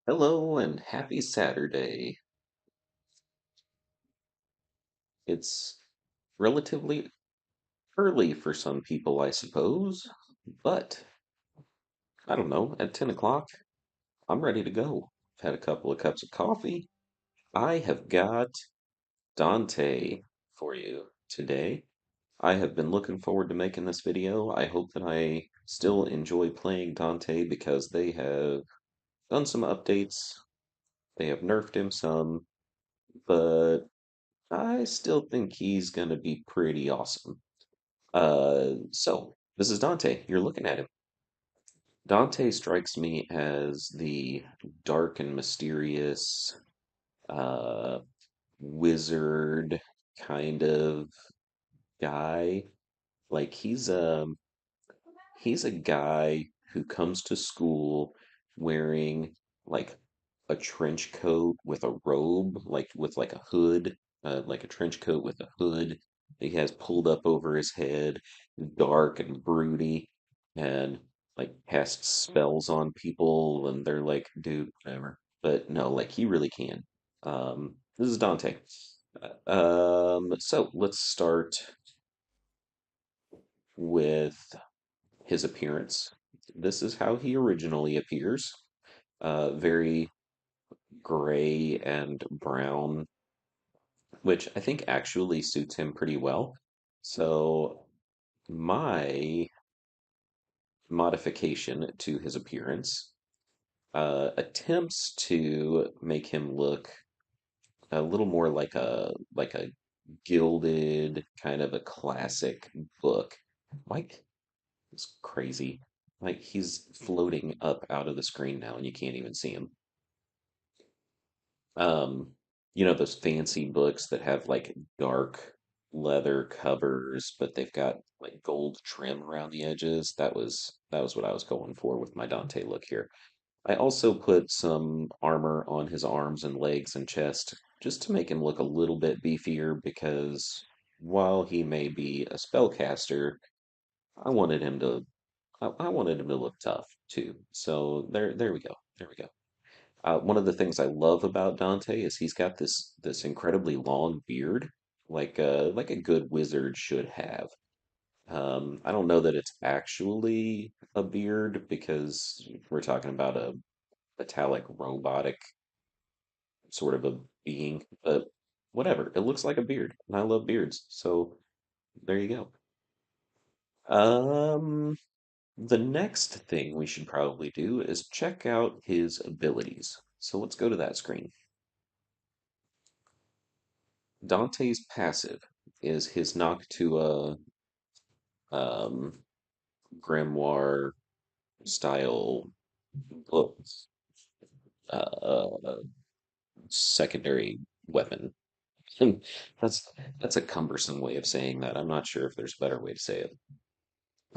Hello and happy Saturday. It's relatively early for some people, I suppose, but I don't know, at 10 o'clock, I'm ready to go. I've had a couple of cups of coffee. I have got Dante for you today. I have been looking forward to making this video. I hope that I still enjoy playing Dante because they have done some updates. They have nerfed him some, but I still think he's going to be pretty awesome. So this is Dante. You're looking at him. Dante strikes me as the dark and mysterious uh, wizard kind of guy. Like he's a guy who comes to school wearing like a trench coat with a robe, like with like a hood, like a trench coat with a hood. He has pulled up over his head, dark and broody, and like casts spells on people, and they're like, dude, whatever. But no, like he really can. This is Dante. So let's start with his appearance. This is how he originally appears. Very gray and brown, which I think actually suits him pretty well. So my modification to his appearance attempts to make him look a little more like a gilded kind of a classic book. Mike is crazy. Like he's floating up out of the screen now and you can't even see him. Um, those fancy books that have like dark leather covers, but they've got like gold trim around the edges. That was what I was going for with my Dante look here. I also put some armor on his arms and legs and chest just to make him look a little bit beefier because while he may be a spellcaster, I wanted him to I wanted him to look tough too. So there we go. There we go. One of the things I love about Dante is he's got this incredibly long beard, like a good wizard should have. I don't know that it's actually a beard because we're talking about a metallic robotic sort of a being, but whatever. It looks like a beard, and I love beards, so there you go. Um, the next thing we should probably do is check out his abilities. So let's go to that screen. Dante's passive is his Noctua um, grimoire style book uh, secondary weapon. That's that's a cumbersome way of saying that. I'm not sure if there's a better way to say it.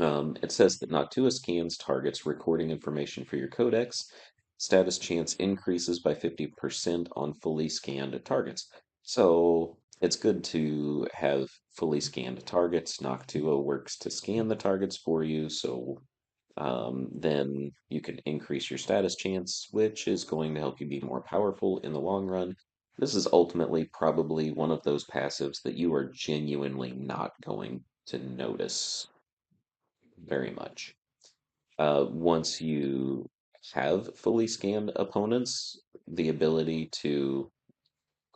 It says that Noctua scans targets recording information for your codex. Status chance increases by 50% on fully scanned targets. So it's good to have fully scanned targets. Noctua works to scan the targets for you, so then you can increase your status chance, which is going to help you be more powerful in the long run. This is ultimately probably one of those passives that you are genuinely not going to notice very much. Once you have fully scanned opponents, the ability to,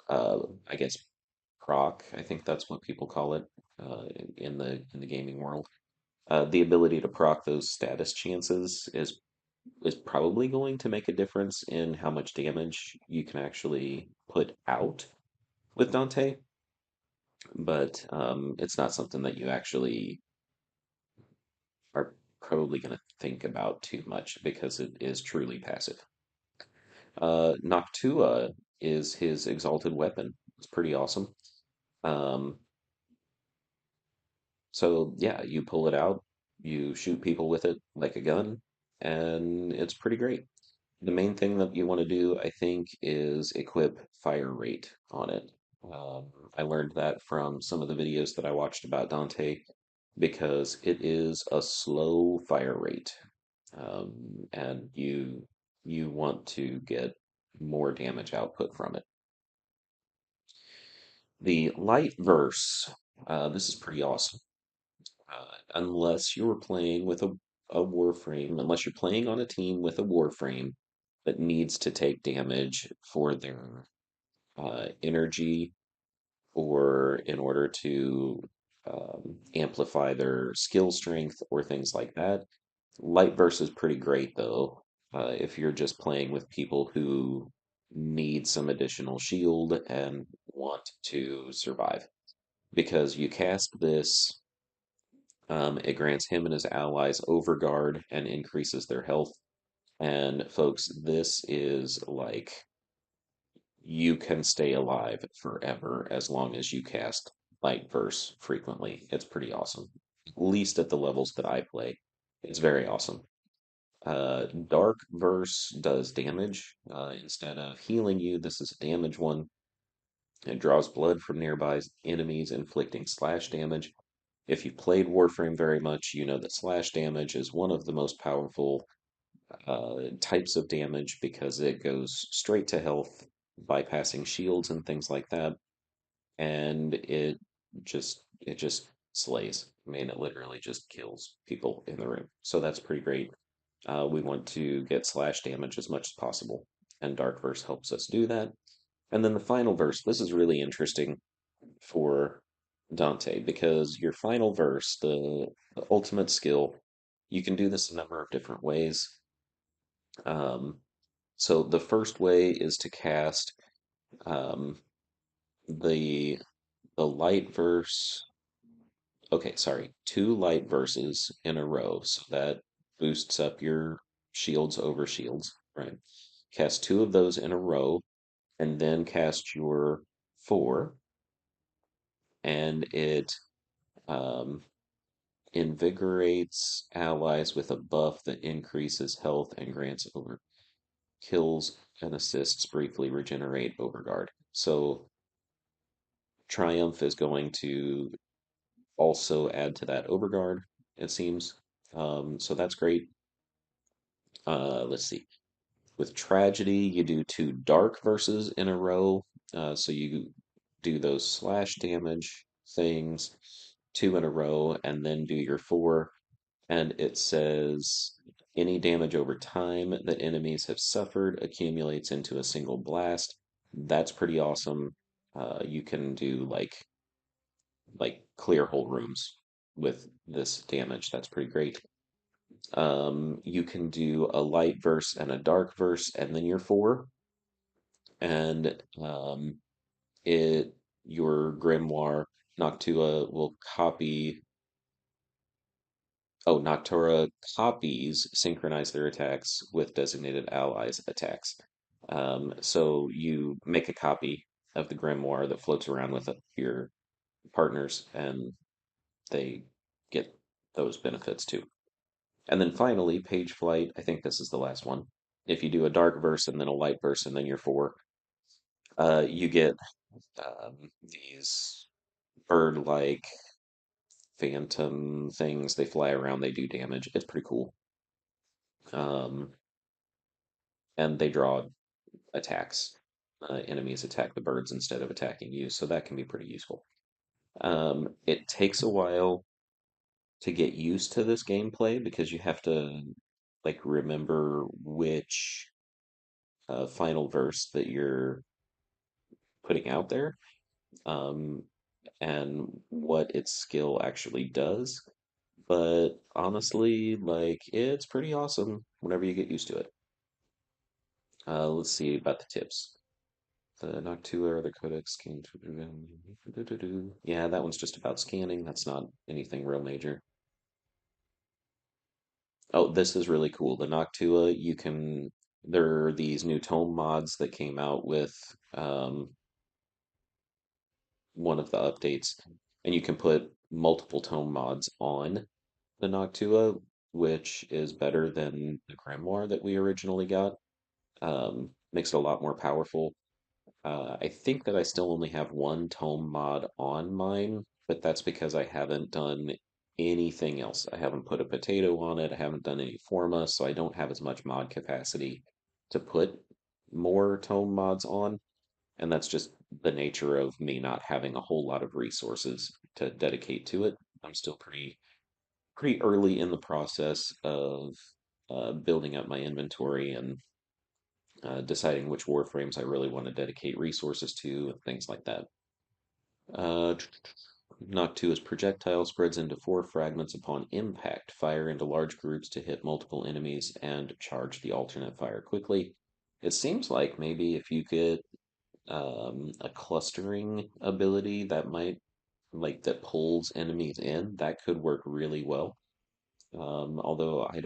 uh, I guess, proc, I think that's what people call it in the gaming world. The ability to proc those status chances is probably going to make a difference in how much damage you can actually put out with Dante, but it's not something that you actually are probably going to think about too much because it is truly passive. Noctua is his exalted weapon. It's pretty awesome. Um, so yeah, you pull it out, you shoot people with it like a gun, and it's pretty great. The main thing that you want to do, I think, is equip fire rate on it. Um, I learned that from some of the videos that I watched about Dante because it is a slow fire rate, and you want to get more damage output from it. The light verse, this is pretty awesome. Unless you're playing with a Warframe, unless you're playing on a team with a Warframe that needs to take damage for their energy or in order to amplify their skill strength or things like that. Light verse is pretty great though, if you're just playing with people who need some additional shield and want to survive. Because you cast this, it grants him and his allies overguard and increases their health. And folks, this is like you can stay alive forever as long as you cast light verse frequently. It's pretty awesome. At least at the levels that I play. It's very awesome. Dark verse does damage. Instead of healing you, this is a damage one. It draws blood from nearby enemies, inflicting slash damage. If you've played Warframe very much, you know that slash damage is one of the most powerful types of damage because it goes straight to health, bypassing shields and things like that, and it just slays. I mean, it literally just kills people in the room. So that's pretty great. We want to get slash damage as much as possible, and Dark Verse helps us do that. And then the final verse. This is really interesting for Dante because your final verse, the ultimate skill, you can do this a number of different ways. Um, so the first way is to cast um, the the light verse. Okay, sorry, two light verses in a row, so that boosts up your shields over shields, right? Cast two of those in a row, and then cast your four, and it um, invigorates allies with a buff that increases health and grants over kills and assists briefly regenerate overguard. So Triumph is going to also add to that overguard, it seems. So that's great. Let's see. With Tragedy, you do two dark verses in a row. So you do those slash damage things, two in a row, and then do your four. And it says any damage over time that enemies have suffered accumulates into a single blast. That's pretty awesome. You can do like clear whole rooms with this damage. That's pretty great. You can do a light verse and a dark verse, and then your four, and it your grimoire Noctua will copy. Oh, Noctura copies synchronize their attacks with designated allies' attacks. So you make a copy of the grimoire that floats around with your partners, and they get those benefits too. And then finally, page flight. I think this is the last one. If you do a dark verse and then a light verse and then your four, you get these bird-like phantom things. They fly around. They do damage. It's pretty cool. Um, and they draw attacks. Enemies attack the birds instead of attacking you, so that can be pretty useful. It takes a while to get used to this gameplay because you have to like remember which final verse that you're putting out there, um, and what its skill actually does. But honestly, like it's pretty awesome whenever you get used to it. Let's see about the tips. The Noctua or the Codex scan. Yeah, that one's just about scanning. That's not anything real major. Oh, this is really cool. The Noctua, you can. There are these new tome mods that came out with one of the updates, and you can put multiple tome mods on the Noctua, which is better than the Grimoire that we originally got. Makes it a lot more powerful. I think that I still only have one tome mod on mine, but that's because I haven't done anything else. I haven't put a potato on it. I haven't done any forma, so I don't have as much mod capacity to put more tome mods on, and that's just the nature of me not having a whole lot of resources to dedicate to it. I'm still pretty early in the process of building up my inventory and deciding which warframes I really want to dedicate resources to and things like that. Uh, Knock 2 is projectile spreads into four fragments upon impact. Fire into large groups to hit multiple enemies and charge the alternate fire quickly. It seems like maybe if you get a clustering ability that might that pulls enemies in, that could work really well. Although I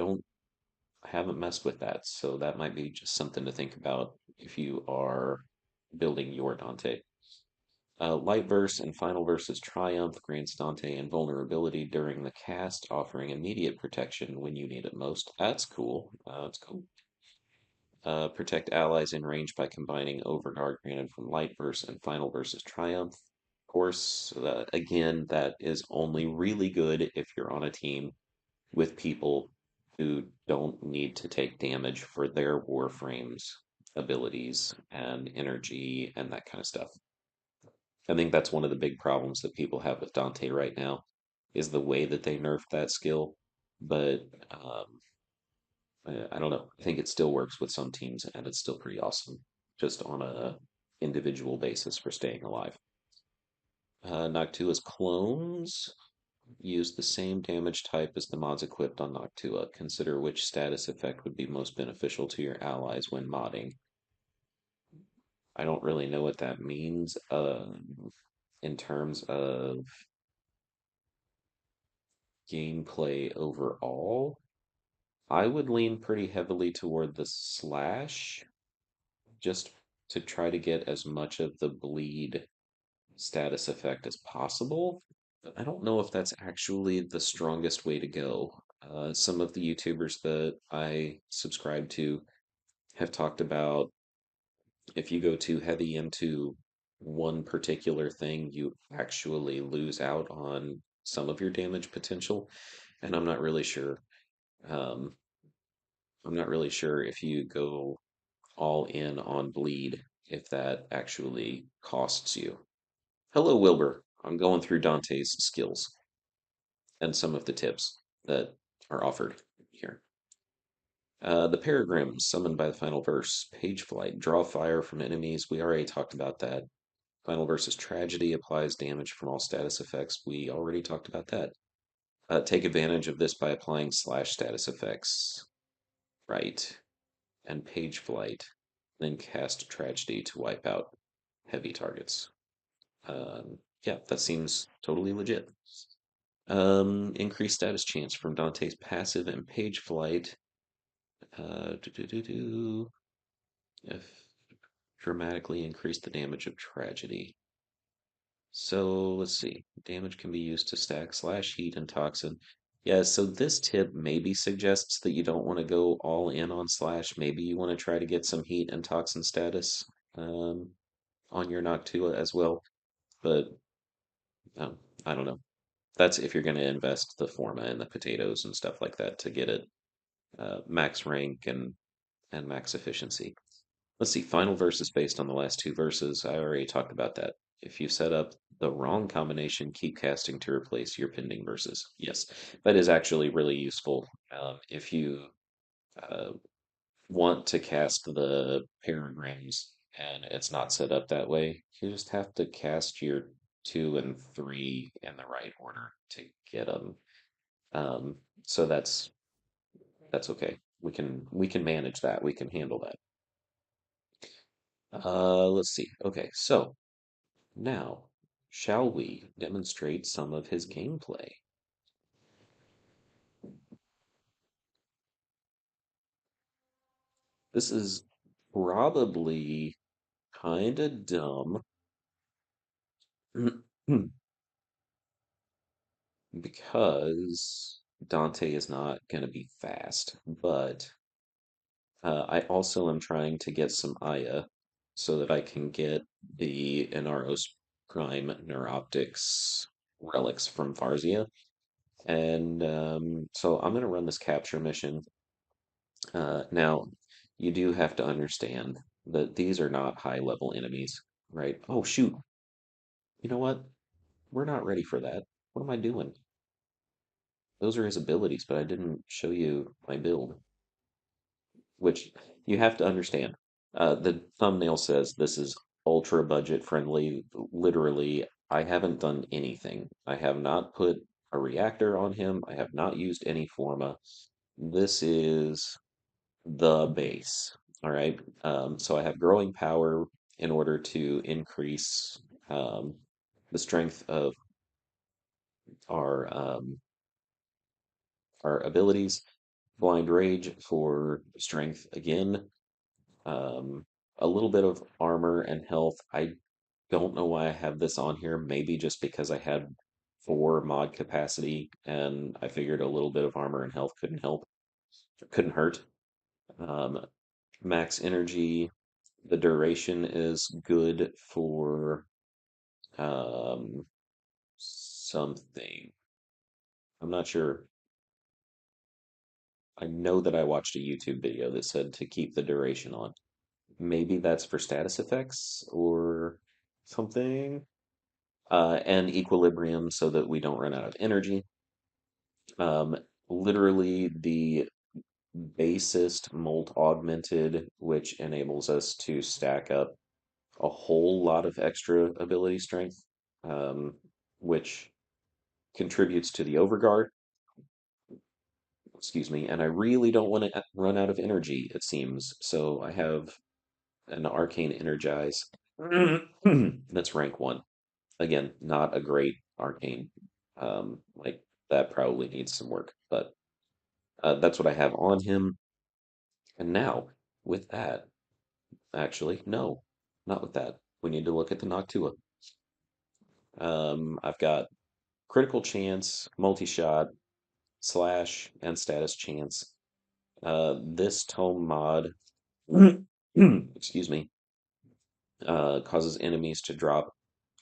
haven't messed with that, so that might be just something to think about if you are building your Dante. Light Verse and Final Verse's Triumph grants Dante invulnerability during the cast, offering immediate protection when you need it most. That's cool. That's cool. Protect allies in range by combining Overguard granted from Light Verse and Final Verse's Triumph. Of course, again, that is only really good if you're on a team with people who don't need to take damage for their Warframes abilities and energy and that kind of stuff. I think that's one of the big problems that people have with Dante right now is the way that they nerfed that skill. But I don't know. I think it still works with some teams, and it's still pretty awesome, just on a individual basis for staying alive. Noctua's clones use the same damage type as the mods equipped on Noctua. Consider which status effect would be most beneficial to your allies when modding. I don't really know what that means in terms of gameplay overall. I would lean pretty heavily toward the slash just to try to get as much of the bleed status effect as possible. But I don't know if that's actually the strongest way to go. Some of the YouTubers that I subscribe to have talked about if you go too heavy into one particular thing, you actually lose out on some of your damage potential. And Um, I'm not really sure if you go all in on bleed, if that actually costs you. Hello, Wilbur. I'm going through Dante's skills and some of the tips that are offered here. The Peregrine, summoned by the final verse. Page flight, draw fire from enemies. We already talked about that. Final verse's tragedy applies damage from all status effects. We already talked about that. Take advantage of this by applying slash status effects. Right. And page flight. Then cast tragedy to wipe out heavy targets. Yeah, that seems totally legit. Increased status chance from Dante's passive and page flight. Do, do, do, do. If dramatically increase the damage of tragedy. So let's see. Damage can be used to stack slash heat and toxin. Yeah, so this tip maybe suggests that you don't want to go all in on slash. Maybe you want to try to get some heat and toxin status um, on your Noctua as well. But um, I don't know. That's if you're going to invest the forma and the potatoes and stuff like that to get it max rank and max efficiency. Let's see. Final verse is based on the last two verses. I already talked about that. If you set up the wrong combination, keep casting to replace your pending verses. Yes, that is actually really useful. If you uh, want to cast the paragrams and it's not set up that way, you just have to cast your two and three in the right order to get them. Um, so that's okay. We can manage that. We can handle that. Let's see. Okay, so now shall we demonstrate some of his gameplay? This is probably kind of dumb because Dante is not going to be fast, but I also am trying to get some Aya so that I can get the Inaros Prime Neuroptics relics from Farzia. And so I'm going to run this capture mission. Now, you do have to understand. that these are not high level enemies, right? Oh shoot, you know what? We're not ready for that. What am I doing? Those are his abilities, but I didn't show you my build, which you have to understand. The thumbnail says this is ultra budget friendly. Literally, I haven't done anything. I have not put a reactor on him. I have not used any forma. This is the base. All right. So I have growing power in order to increase um, the strength of our um, our abilities. Blind Rage for strength again. Um, a little bit of armor and health. I don't know why I have this on here. Maybe just because I had four mod capacity and I figured a little bit of armor and health couldn't help, couldn't hurt. Um, Max energy. The duration is good for um, something. I'm not sure. I know that I watched a YouTube video that said to keep the duration on. Maybe that's for status effects or something. And equilibrium so that we don't run out of energy. Um, Literally the basest molt augmented, which enables us to stack up a whole lot of extra ability strength, um, which contributes to the overguard. Excuse me, and I really don't want to run out of energy, it seems. So I have an arcane energize. That's rank one. Again, not a great arcane. Like that probably needs some work, but that's what I have on him. And now with that, actually, no, not with that. We need to look at the Noctua. I've got critical chance, multi-shot, slash, and status chance. This tome mod, excuse me, causes enemies to drop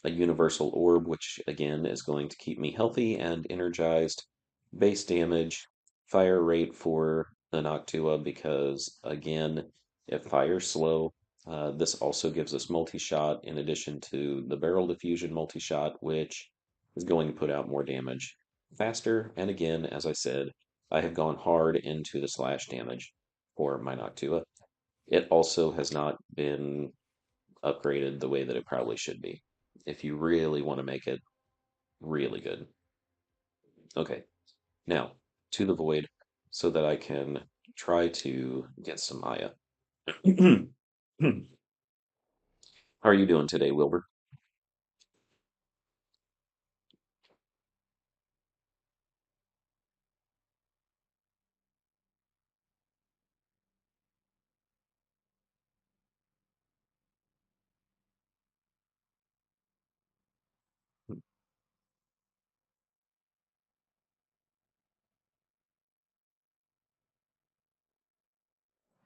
a universal orb, which again is going to keep me healthy and energized. Base damage, fire rate for the Noctua, because again, it fires slow. This also gives us multi-shot in addition to the barrel diffusion multi-shot, which is going to put out more damage faster. And again, as I said, I have gone hard into the slash damage for my Noctua. It also has not been upgraded the way that it probably should be if you really want to make it really good. Okay, now to the void so that I can try to get some Maya. How are you doing today, Wilbur?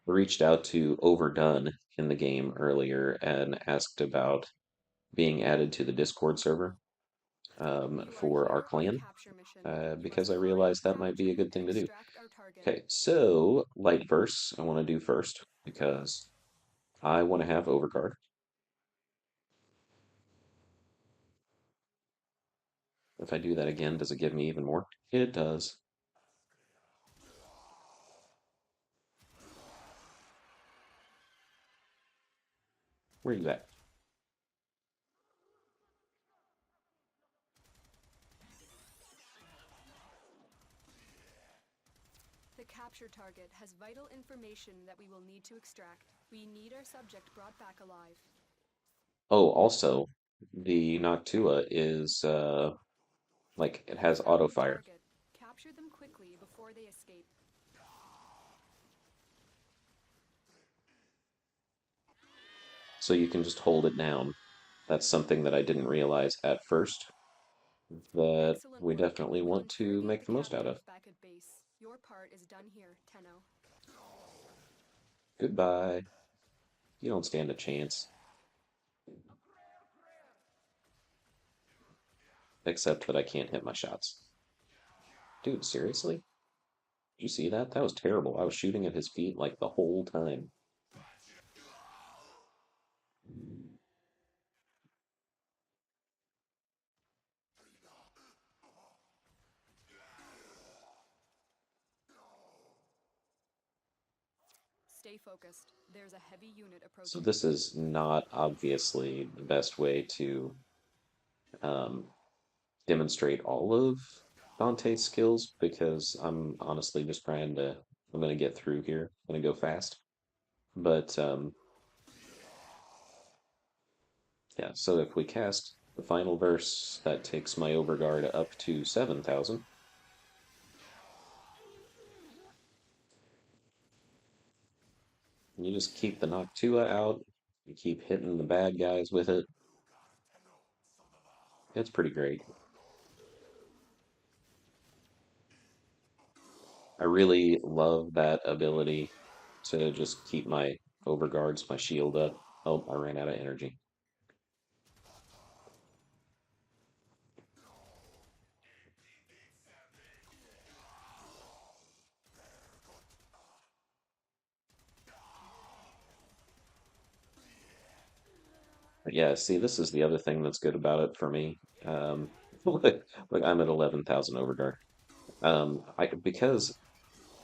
Reached out to Overdone in the game earlier and asked about being added to the Discord server You are for our here on a clan capture mission. You because must I find, realized that might be a capture, good and thing to do. extract our target. Okay, so light verse I want to do first because I want to have overcard. If I do that again, does it give me even more? It does. Where are you at? The capture target has vital information that we will need to extract. We need our subject brought back alive. Oh, also, the Noctua is like it You has auto found the fire. target. Capture them quickly before they escape. So you can just hold it down. That's something that I didn't realize at first that Excellent we work. definitely We'll want to interrogate make the the most out of. captives back at base. Your part is done here, Tenno. Goodbye. You don't stand a chance. Except that I can't hit my shots. Dude, seriously? Did you see that? That was terrible. I was shooting at his feet like the whole time. Stay focused. There's a heavy unit So approaching. this is not obviously the best way to um, demonstrate all of Dante's skills because I'm honestly just trying to. I'm gonna get through here. I'm gonna go fast, but yeah. So if we cast the final verse, that takes my overguard up to 7,000. You just keep the Noctua out. You keep hitting the bad guys with it. It's pretty great. I really love that ability to just keep my overguards, my shield up. Oh, I ran out of energy. But yeah, see, this is the other thing that's good about it for me. Look, I'm at 11,000 overguard. Because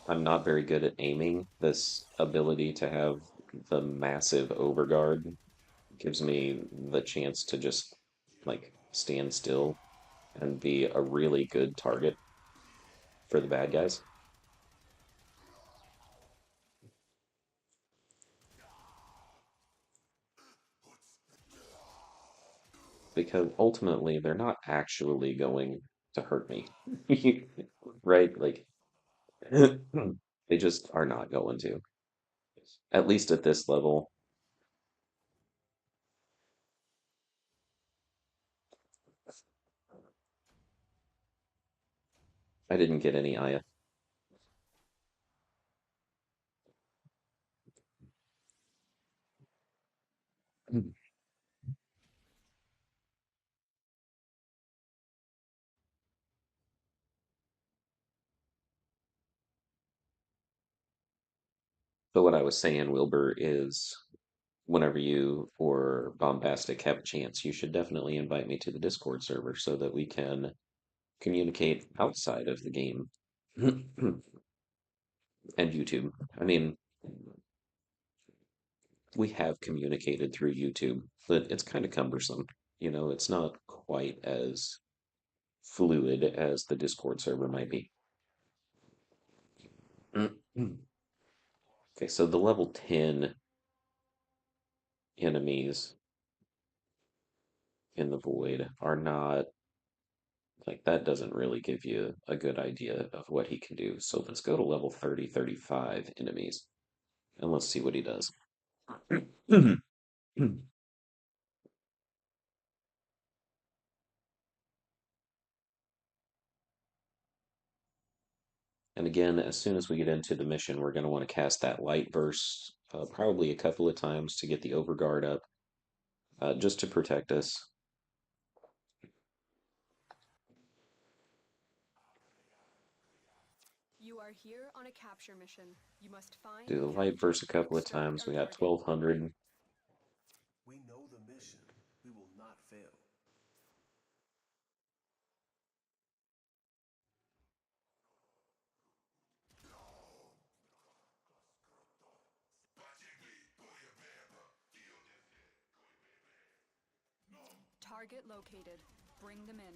I'm not very good at aiming, this ability to have the massive overguard gives me the chance to just like stand still and be a really good target for the bad guys. Because ultimately they're not actually going to hurt me. Right? Like they just are not going to. At least at this level, I didn't get any Aya. So what I was saying, Wilbur, is whenever you or Bombastic have a chance, you should definitely invite me to the Discord server so that we can communicate outside of the game and YouTube. I mean, we have communicated through YouTube, but it's kind of cumbersome. It's not quite as fluid as the Discord server might be. Okay, so the level 10 enemies in the void are not like that doesn't really give you a good idea of what he can do. So let's go to level 30, 35 enemies and let's see what he does. And again, as soon as we get into the mission, we're going to want to cast that light burst probably a couple of times to get the overguard up, just to protect us. You are here on a capture mission. You must find Do the and light capture burst a and couple of extract times. our We got target. 1,200. We know the mission. We will not fail. Target located. Bring them in.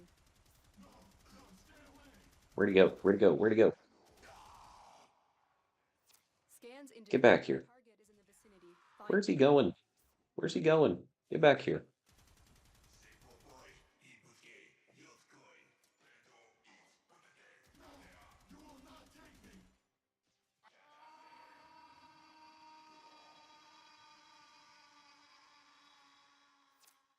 Where'd he go? Where'd he go? Where'd he go? Scans Get indicate back that the here. target is in the vicinity. Find Where's he them. going? Where's he going? Get back here.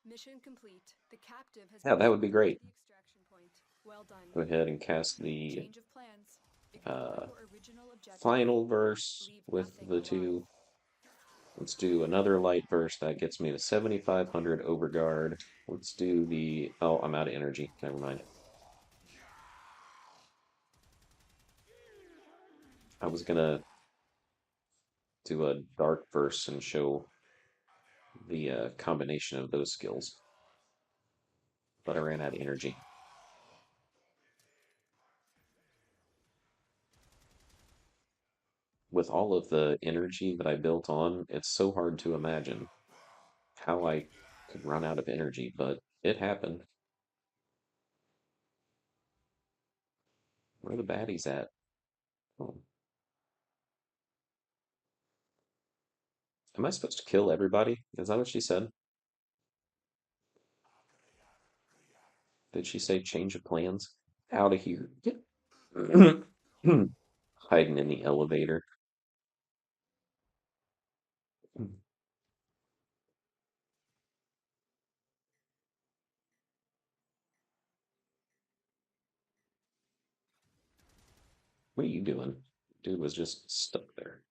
Mission complete. The captive has Yeah, been that would be escorted to great. the extraction point. Well done. Go ahead and cast the Change of plans. Ignore uh, your original objective. final verse Leave with nothing the alive. two. Let's do another light verse. That gets me to 7,500 overguard. Let's do the. Oh, I'm out of energy. Never mind. I was gonna do a dark verse and show the combination of those skills, but I ran out of energy. with all of the energy that I built on, it's so hard to imagine how I could run out of energy, but it happened. Where are the baddies at? Oh. Am I supposed to kill everybody? Is that what she said? Did she say change of plans? Out of here. Get hiding in the elevator. What are you doing? Dude was just stuck there.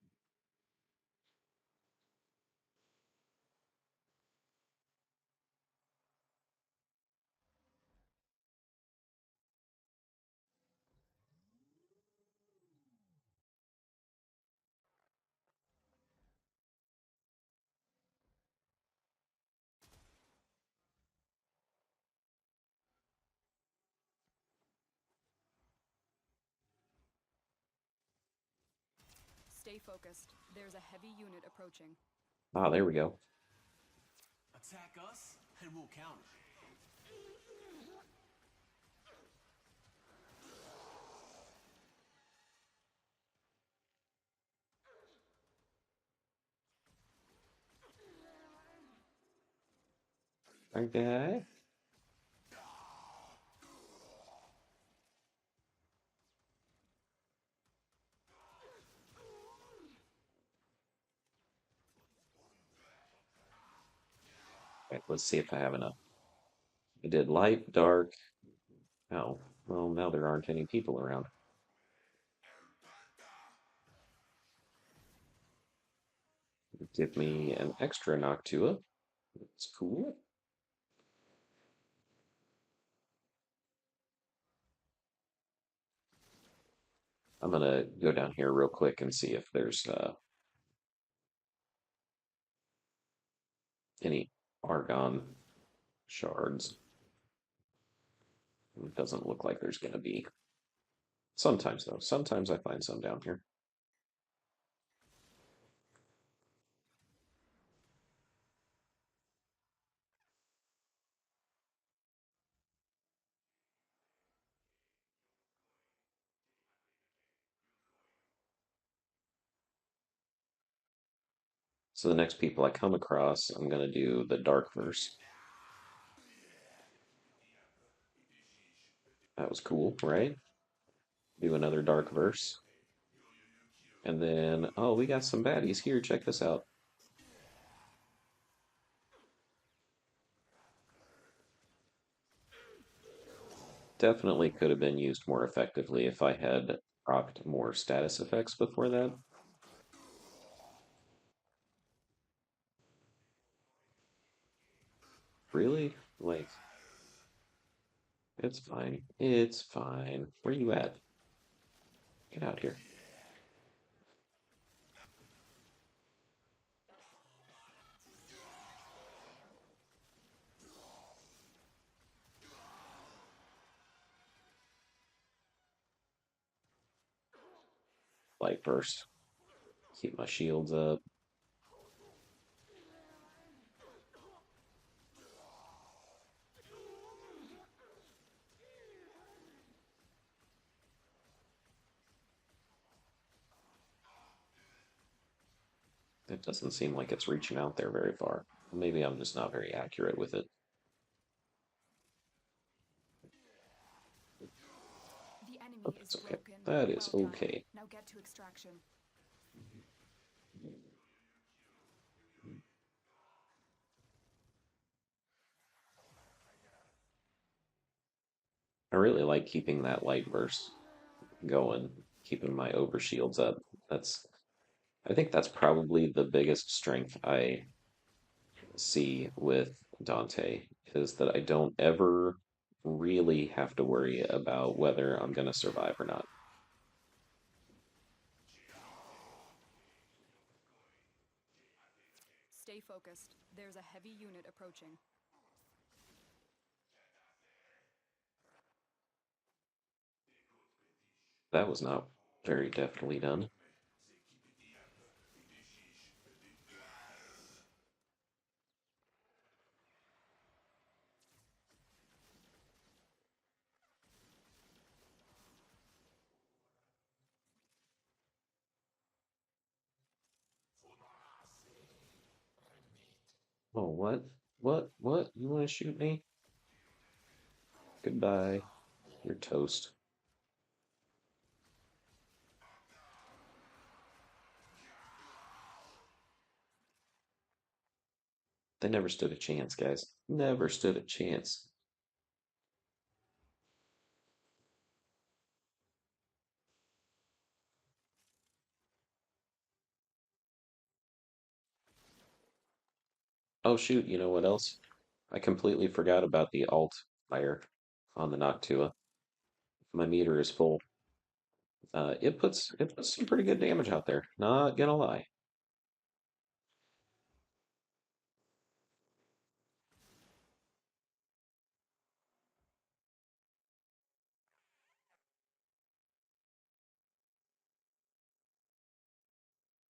Stay focused. There's a heavy unit approaching. Ah, there we go. Attack us, and we'll counter. Okay. Right, let's see if I have enough. I did light, dark. Oh, well, now there aren't any people around. Give me an extra Noctua. That's cool. I'm gonna go down here real quick and see if there's any argon shards. It doesn't look like there's gonna be. Sometimes though, sometimes I find some down here. So the next people I come across, I'm gonna do the dark verse. That was cool, right? Do another dark verse. And then, oh, we got some baddies here. Check this out. Definitely could have been used more effectively if I had procced more status effects before that. Really? Like, it's fine. It's fine. Where you at? Get out here. Light burst. Keep my shields up. It doesn't seem like it's reaching out there very far. Maybe I'm just not very accurate with it. The But enemy is that's okay. broken. That is Well done. okay. Now get to extraction. I really like keeping that light burst going, keeping my overshields up. That's I think that's probably the biggest strength I see with Dante is that I don't ever really have to worry about whether I'm going to survive or not. Stay focused. There's a heavy unit approaching. That was not very deftly done. Oh, what? What? You want to shoot me? Goodbye. You're toast. They never stood a chance, guys. Never stood a chance. Oh, shoot, you know what else? I completely forgot about the alt fire on the Noctua. My meter is full. It puts some pretty good damage out there. Not gonna lie.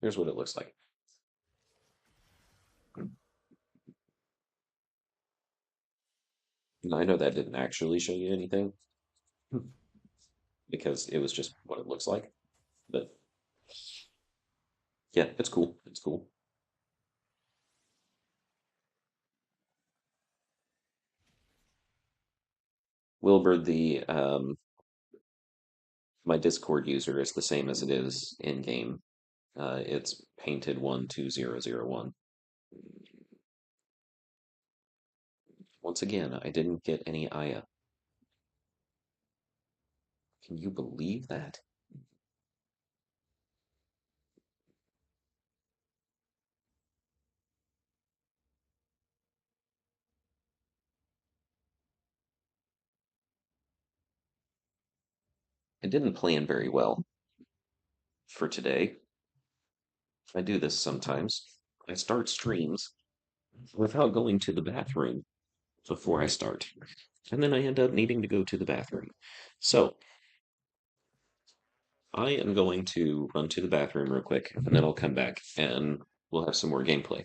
Here's what it looks like. Now, I know that didn't actually show you anything because it was just what it looks like. But yeah, it's cool. It's cool. Wilbur, the my Discord user is the same as it is in game. It's painted 12001. Once again, I didn't get any Aya. Can you believe that? I didn't plan very well for today. I do this sometimes. I start streams without going to the bathroom before I start. And then I end up needing to go to the bathroom. So I am going to run to the bathroom real quick, and then I'll come back and we'll have some more gameplay.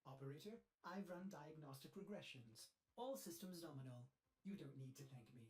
Operator, I've run diagnostic regressions. All systems nominal. You don't need to thank me.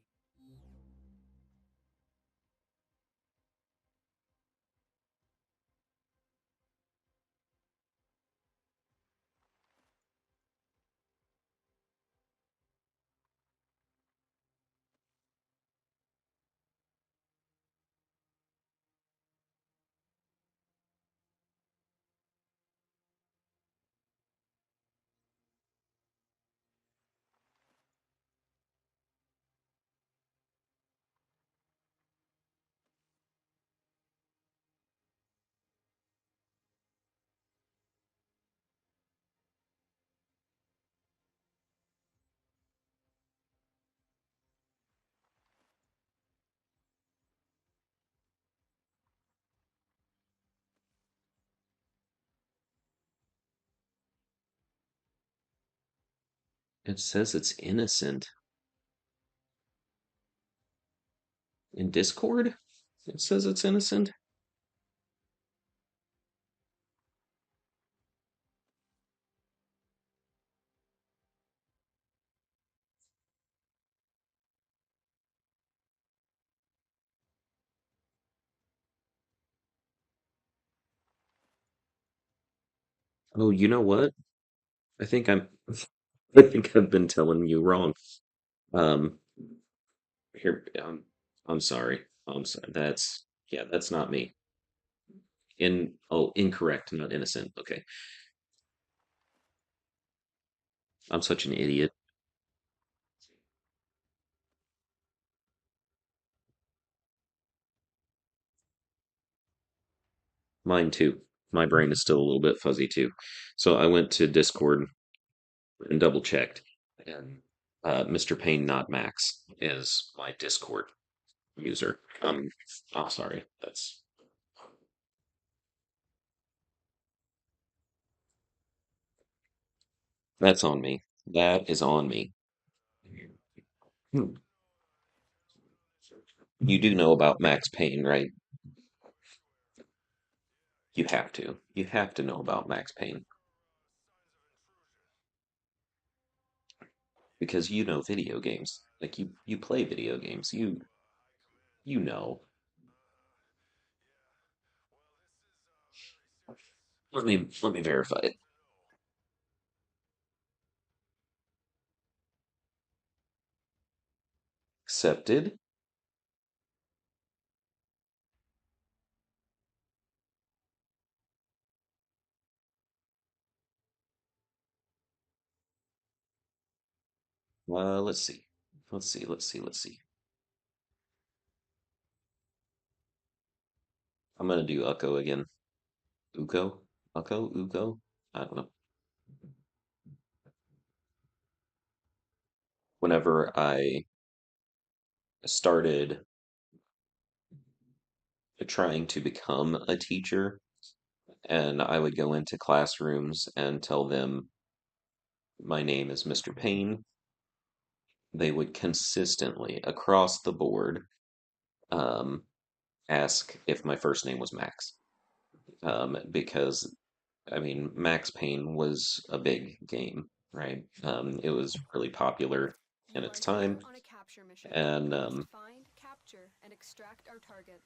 It says it's innocent. In Discord? It says it's innocent? Oh, you know what? I think I'm I think I've been telling you wrong. Um, here, I'm sorry. I'm sorry. That's yeah, that's not me. Incorrect, not innocent. Okay. I'm such an idiot. Mine too. My brain is still a little bit fuzzy too. So I went to Discord and double checked, and Mr. Payne, not Max, is my Discord user. Oh, sorry. That's on me. That is on me. Hmm. You do know about Max Payne, right? You have to. You have to know about Max Payne because you know video games. Like you play video games. You know. Let me verify it. Accepted. Let's see. Let's see. I'm gonna do Ucko again. Uko? Ucko? Uko? I don't know. Whenever I started trying to become a teacher, and I would go into classrooms and tell them my name is Mr. Payne, they would consistently, across the board, um, ask if my first name was Max. Because, I mean, Max Payne was a big game, right? It was really popular in You its are here time, on a capture mission. and We must find, capture, and extract our target.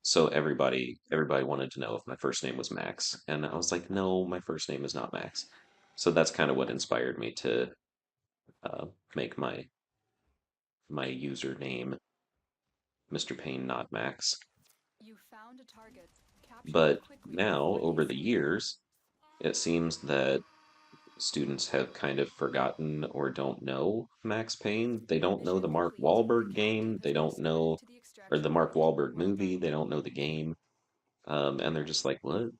so everybody wanted to know if my first name was Max, and I was like, no, my first name is not Max. So that's kind of what inspired me to uh, make my username Mr. Payne, not Max. You found a target. Capture it But quickly now, before it over hits the enemy mark. years, it seems that students have kind of forgotten or don't know Max Payne. They don't know Mission the Mark complete. The Wahlberg captive game. has They been don't submitted know, to the or the extraction Mark group. Wahlberg Well movie. done. They don't know the game. And they're just like, what?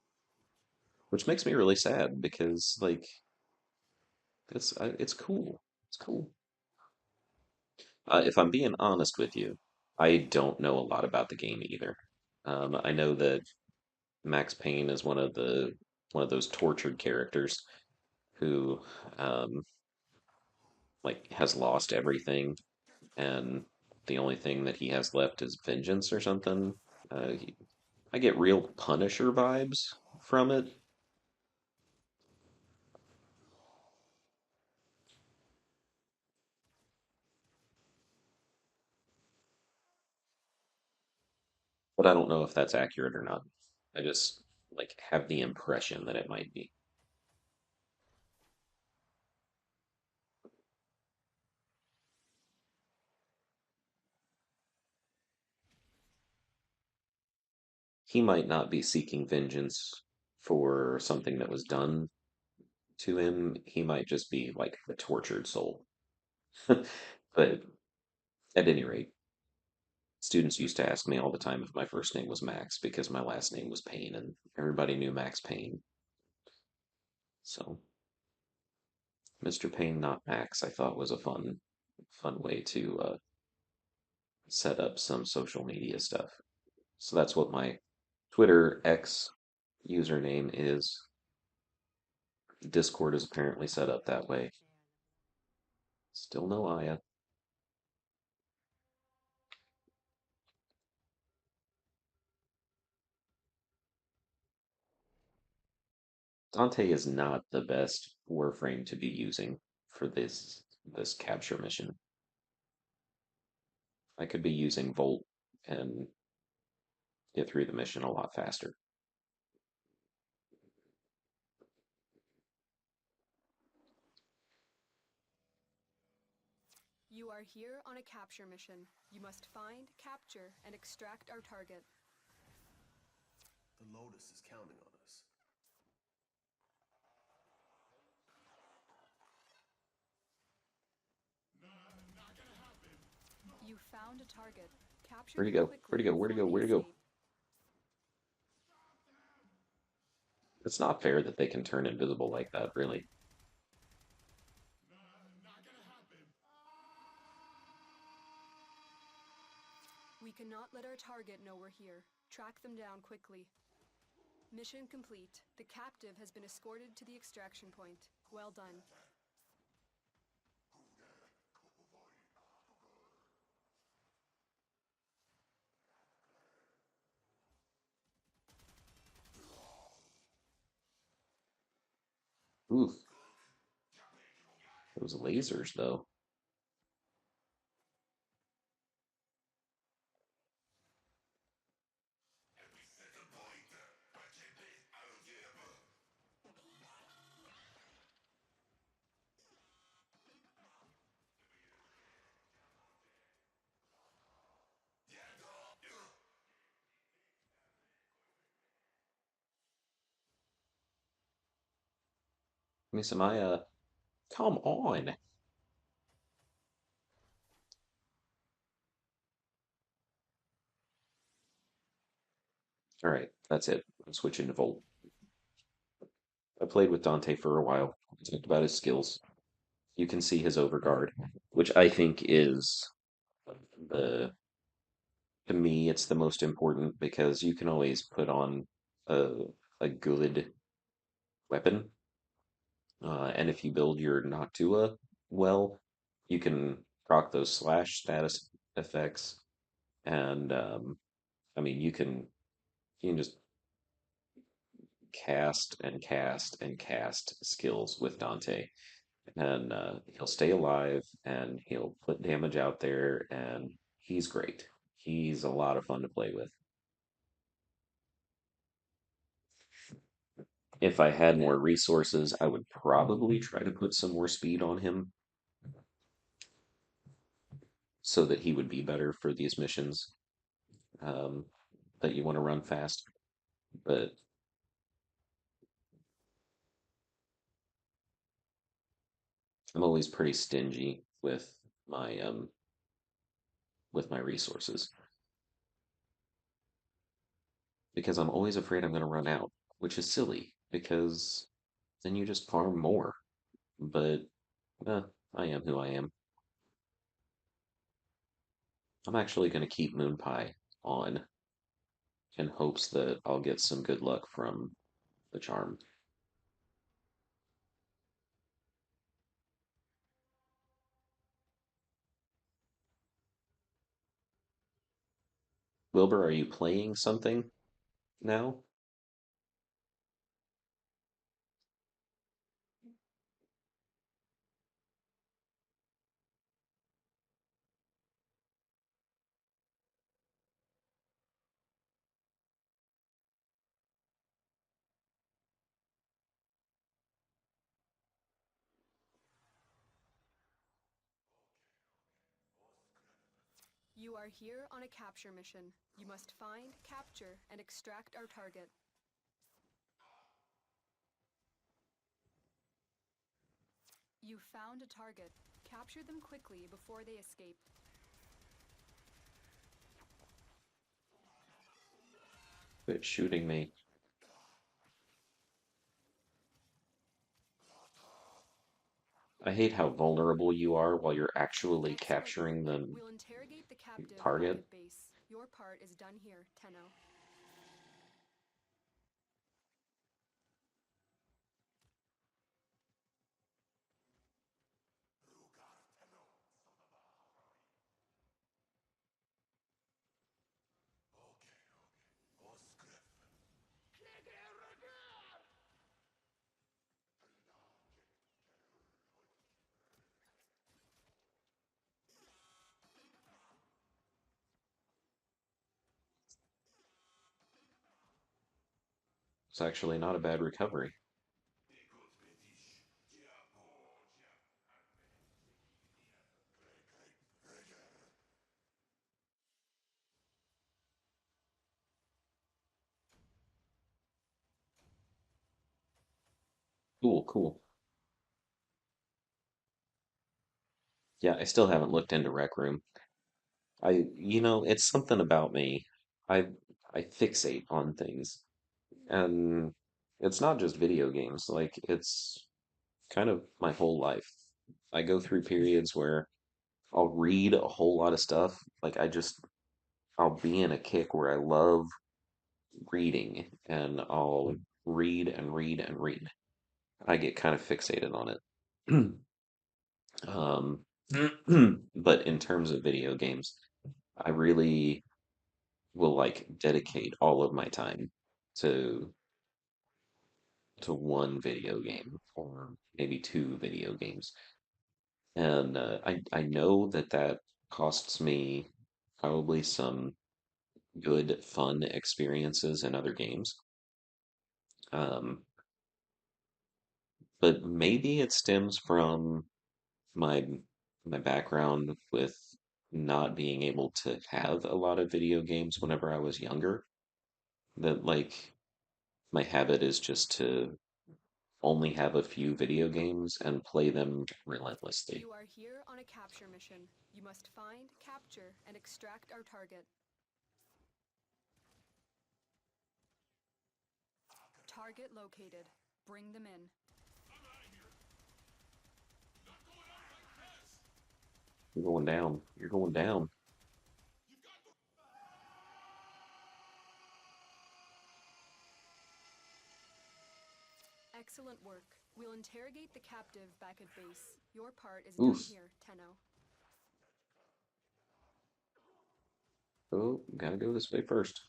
Which makes me really sad because, like, it's cool. It's cool. If I'm being honest with you, I don't know a lot about the game either. I know that Max Payne is one of those tortured characters who um, like has lost everything, and the only thing that he has left is vengeance or something. I get real Punisher vibes from it, but I don't know if that's accurate or not. I just like have the impression that it might be. He might not be seeking vengeance for something that was done to him. He might just be like a tortured soul. But at any rate, students used to ask me all the time if my first name was Max because my last name was Payne, and everybody knew Max Payne. So Mr. Payne, not Max, I thought was a fun way to set up some social media stuff. So that's what my Twitter X username is. Discord is apparently set up that way. Still no Aya. Dante is not the best Warframe to be using for this capture mission. I could be using Volt and get through the mission a lot faster. You are here on a capture mission. You must find, capture, and extract our target. The Lotus is counting on us. You found a target. Capture Where'd he them go? Where'd quickly he go? Where'd he before go? they Where'd he go? escape. It's not fair that they can turn invisible like that, really. We cannot let our target know we're here. Track them down quickly. Mission complete. The captive has been escorted to the extraction point. Well done. Oof, those lasers, though. Miss Amaya, come on. All right, that's it. I'm switching to Volt. I played with Dante for a while. I talked about his skills. You can see his overguard, which I think is the to me it's the most important because you can always put on a a good weapon, and if you build your Noctua well, you can proc those slash status effects, and I mean you can just cast and cast and cast skills with Dante, and he'll stay alive and he'll put damage out there, and he's great. He's a lot of fun to play with. If I had more resources, I would probably try to put some more speed on him so that he would be better for these missions um, that you want to run fast. But I'm always pretty stingy with my resources because I'm always afraid I'm going to run out, which is silly because then you just farm more. But eh, I am who I am. I'm actually going to keep Moon Pie on in hopes that I'll get some good luck from the charm. Wilbur, are you playing something now? You are here on a capture mission. You must find, capture, and extract our target. You found a target. Capture them quickly before they escape. Quit shooting me. I hate how vulnerable you are while you're actually Excellent work. capturing the We'll interrogate the captive back target. at base. Your part is done here, Tenno. It's actually not a bad recovery. Cool, cool. Yeah, I still haven't looked into Rec Room. It's something about me. I I fixate on things. And it's not just video games, like it's kind of my whole life. I go through periods where I'll read a whole lot of stuff. I'll be in a kick where I love reading and I'll read and read and read. I get kind of fixated on it. Um, but in terms of video games, I really will like dedicate all of my time to one video game or maybe two video games. And I know that that costs me probably some good, fun experiences in other games. Um, but maybe it stems from my my background with not being able to have a lot of video games whenever I was younger. That like my habit is just to only have a few video games and play them relentlessly. You are here on a capture mission. You must find, capture, and extract our target. Target located. Bring them in. You're going down. You're going down. Excellent work. We'll interrogate the captive back at base. Your part is done Oof. here, Tenno. Oh, gotta go this way first.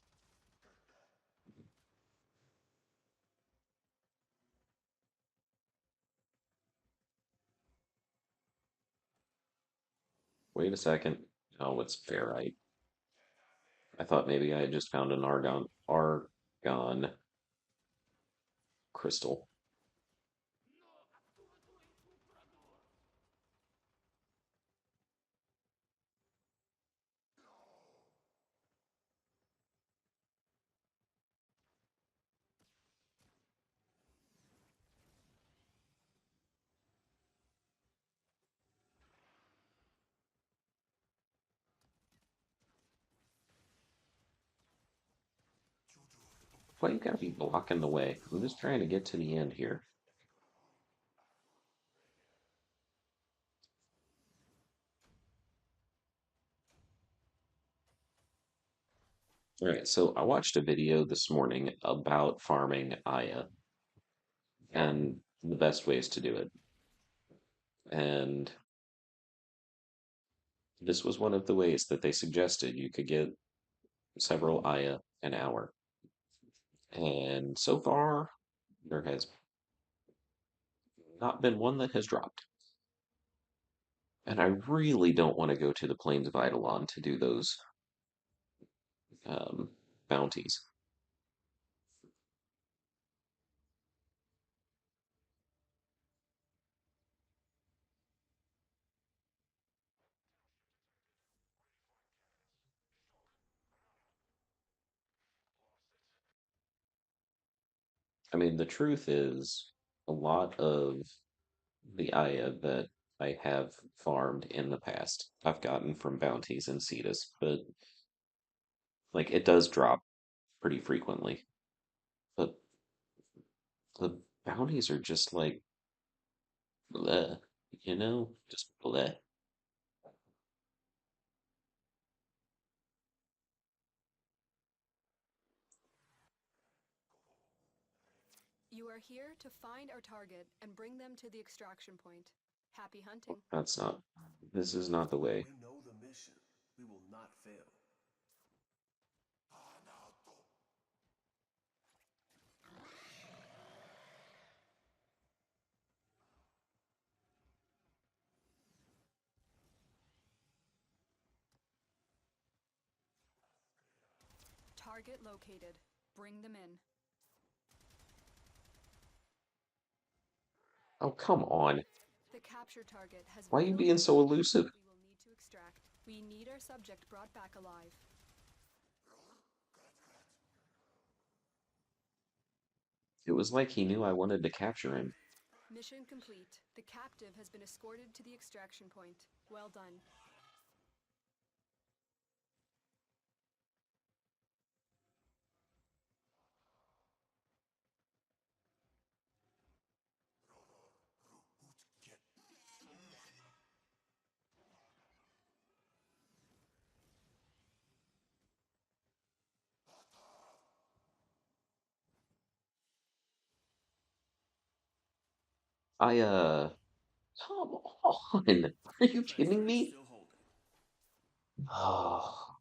Wait a second. Oh, it's ferrite. I thought maybe I had just found an argon crystal. Why you gotta be blocking the way? I'm just trying to get to the end here. All right, so I watched a video this morning about farming Aya and the best ways to do it. And this was one of the ways that they suggested you could get several Aya an hour. And so far, there has not been one that has dropped. And I really don't want to go to the Plains of Eidolon to do those um, bounties. I mean, the truth is, a lot of the Aya that I have farmed in the past, I've gotten from bounties and Cetus, but like it does drop pretty frequently. But the bounties are just like bleh, just bleh. You are here to find our target and bring them to the extraction point. Happy hunting. That's not, this is not the way. We know the mission. We will not fail. Target located. Bring them in. Oh, come on. The capture target has Why are you vital being so information elusive? we will need to extract. We need our subject brought back alive. It was like he knew I wanted to capture him. Mission complete. The captive has been escorted to the extraction point. Well done. I come on. Are you Transfer kidding is me? still holding. Oh,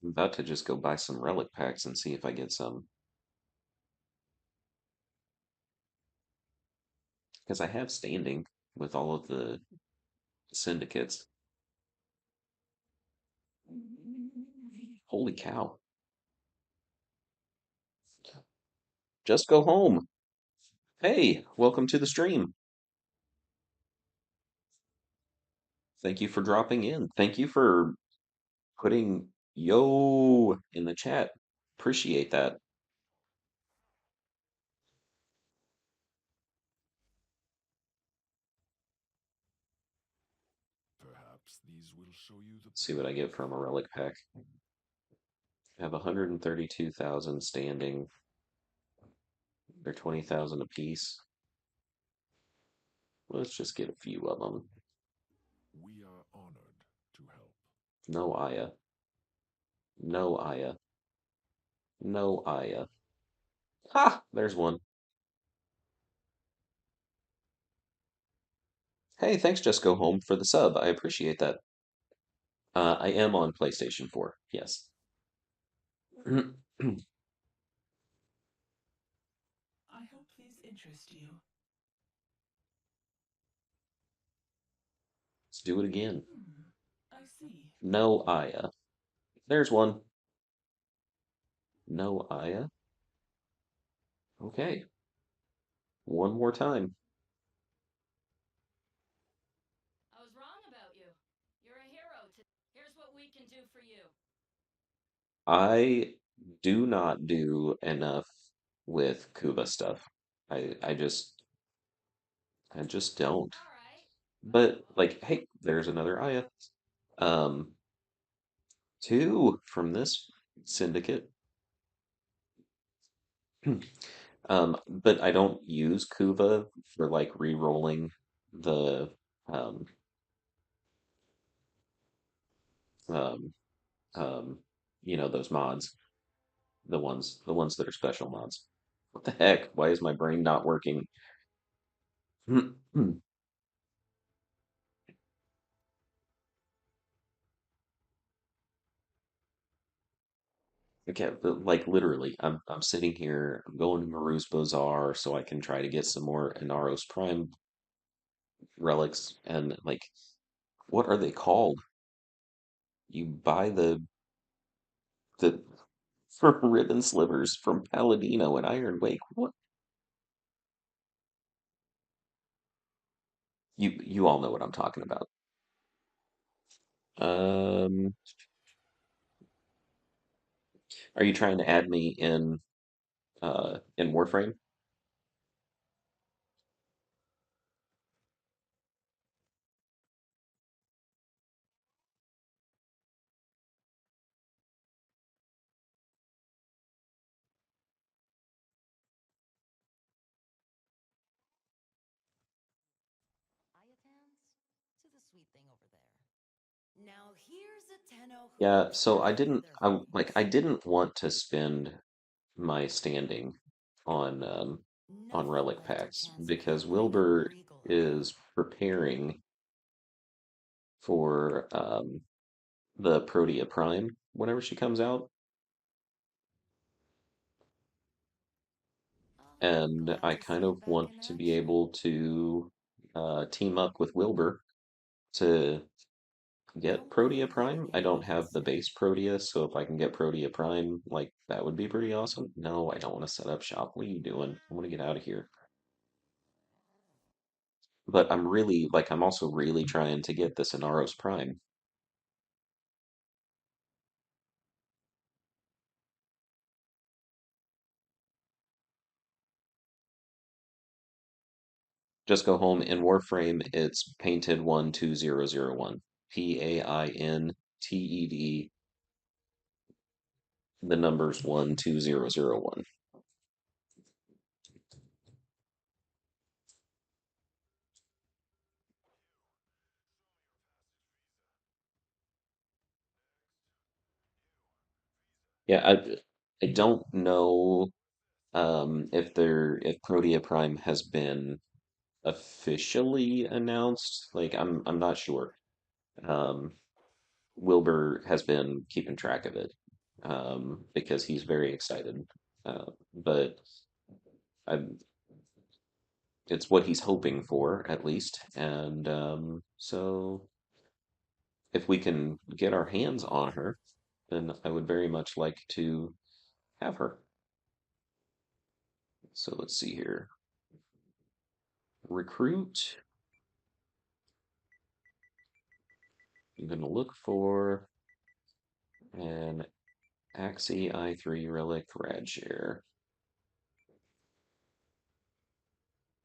I'm about to just go buy some relic packs and see if I get some. Because I have standing with all of the syndicates. Holy cow. Just go home. Hey, welcome to the stream. Thank you for dropping in. Thank you for putting yo in the chat. Appreciate that. Perhaps these will show you the See what I get from a relic pack. I have 132,000 standing. They're 20,000 apiece. Let's just get a few of them. We are honored to help. No Aya. No Aya. No Aya. Ha! There's one. Hey, thanks, Just Go Home, for the sub. I appreciate that. I am on PlayStation 4. Yes. Let's I hope these interest you. do it again. I see. No Aya. There's one. No Aya. Okay. One more time. I was wrong about you. You're a hero. Here's what we can do for you. I do not do enough with Kuba stuff. I just don't. All right. But like, hey, there's another Aya. Um, two from this syndicate. But I don't use Kuva for like re-rolling the um um um those mods, the ones that are special mods. What the heck? Why is my brain not working? Okay, but like literally, I'm sitting here, I'm going to Maru's Bazaar so I can try to get some more Inaros Prime relics and like what are they called? You buy the for ribbon slivers from Palladino and Iron Wake. What you all know what I'm talking about. Um, are you trying to add me in Warframe? Ayatans? To the sweet thing over there. Now here's a Tenno who Yeah, looks so I after didn't their I folks. didn't want to spend my standing on on Nothing relic like a packs chance to because feel kind of Wilbur regal again. is preparing for the Protea Prime whenever she comes out, and Glad I to see kind you of back want in to be action. able to team up with Wilbur to get Don't worry, Protea little Prime. I don't have the handymaster. base Protea, so if I can get Protea Prime, like that would be pretty awesome. No, I don't want to set up shop. What are you doing? I want to get out of here. But I'm also really trying to get this Inaros Prime. Just go home. In Warframe, it's painted 12001. Painted, the numbers 12001. Yeah, I don't know if Protea Prime has been officially announced. Like I'm not sure. Um, Wilbur has been keeping track of it because he's very excited. But I, it's what he's hoping for, at least. And so if we can get our hands on her, then I would very much like to have her. So let's see here. Recruit. I'm going to look for an Axie I3 Relic Radshare.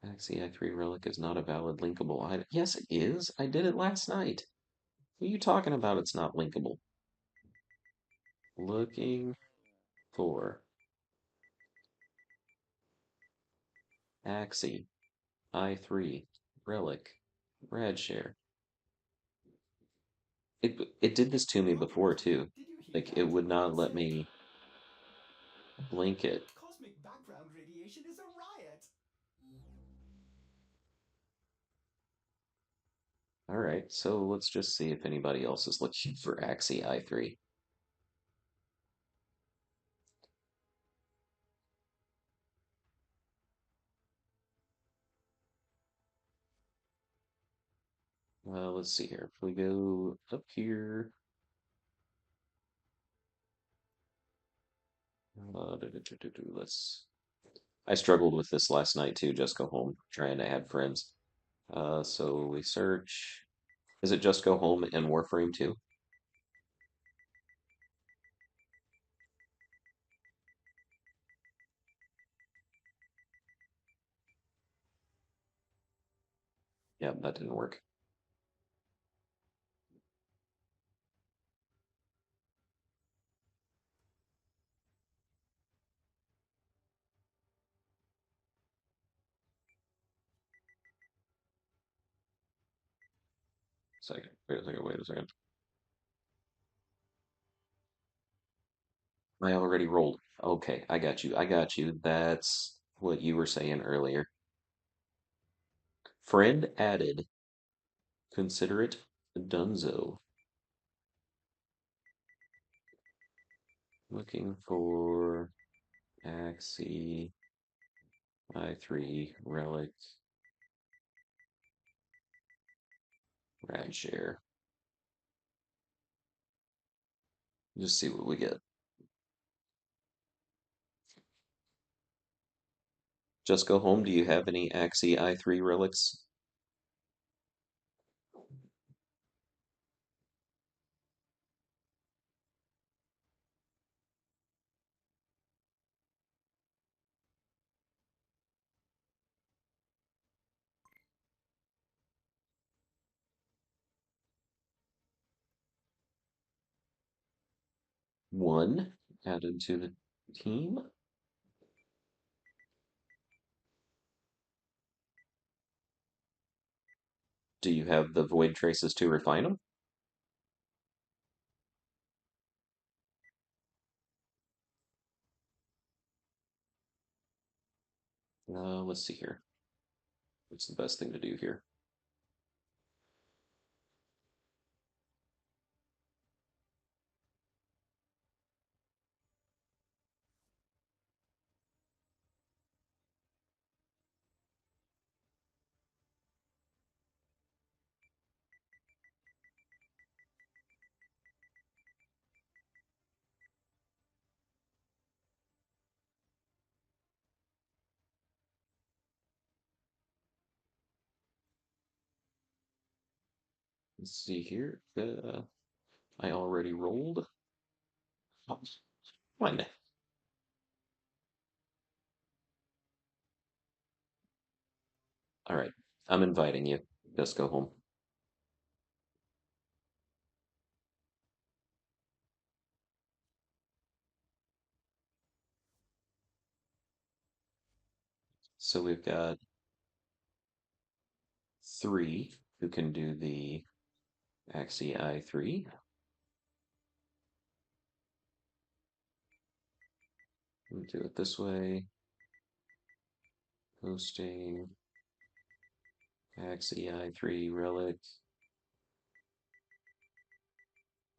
Axie I3 Relic is not a valid linkable item. Yes, it is. I did it last night. What are you talking about? It's not linkable. Looking for Axie I3 Relic Radshare. It did this to me before too. Did you hear Like it that? would not It's let me blink it. cosmic background radiation is a riot. All right, so let's just see if anybody else is looking for Axie I3. Let's see here. If we go up here, let's. I struggled with this last night too. Just go home, trying to add friends. So we search. Is it just go home and Warframe too? Yeah, that didn't work. Second. Wait a second. Wait a second. I already rolled. Okay, I got you. I got you. That's what you were saying earlier. Friend added. Consider it Dunzo. Looking for Axie I3 Relic Radshare. Just see what we get. Just go home. Do you have any Axie I3 relics? One added to the team. Do you have the void traces to refine them? Let's see here. What's the best thing to do here? Let's see here. I already rolled. Oh, fine. All right. I'm inviting you. Just go home. So we've got three who can do the Axie I3. We'll do it this way. Hosting Axie I3 relic.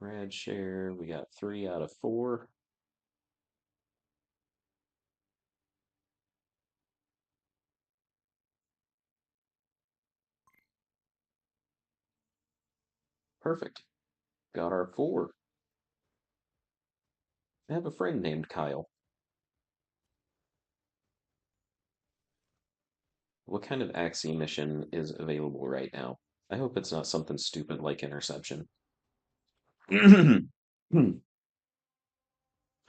Rad share. We got 3 out of 4. Perfect. Got our 4. I have a friend named Kyle. What kind of Axie mission is available right now? I hope it's not something stupid like interception. I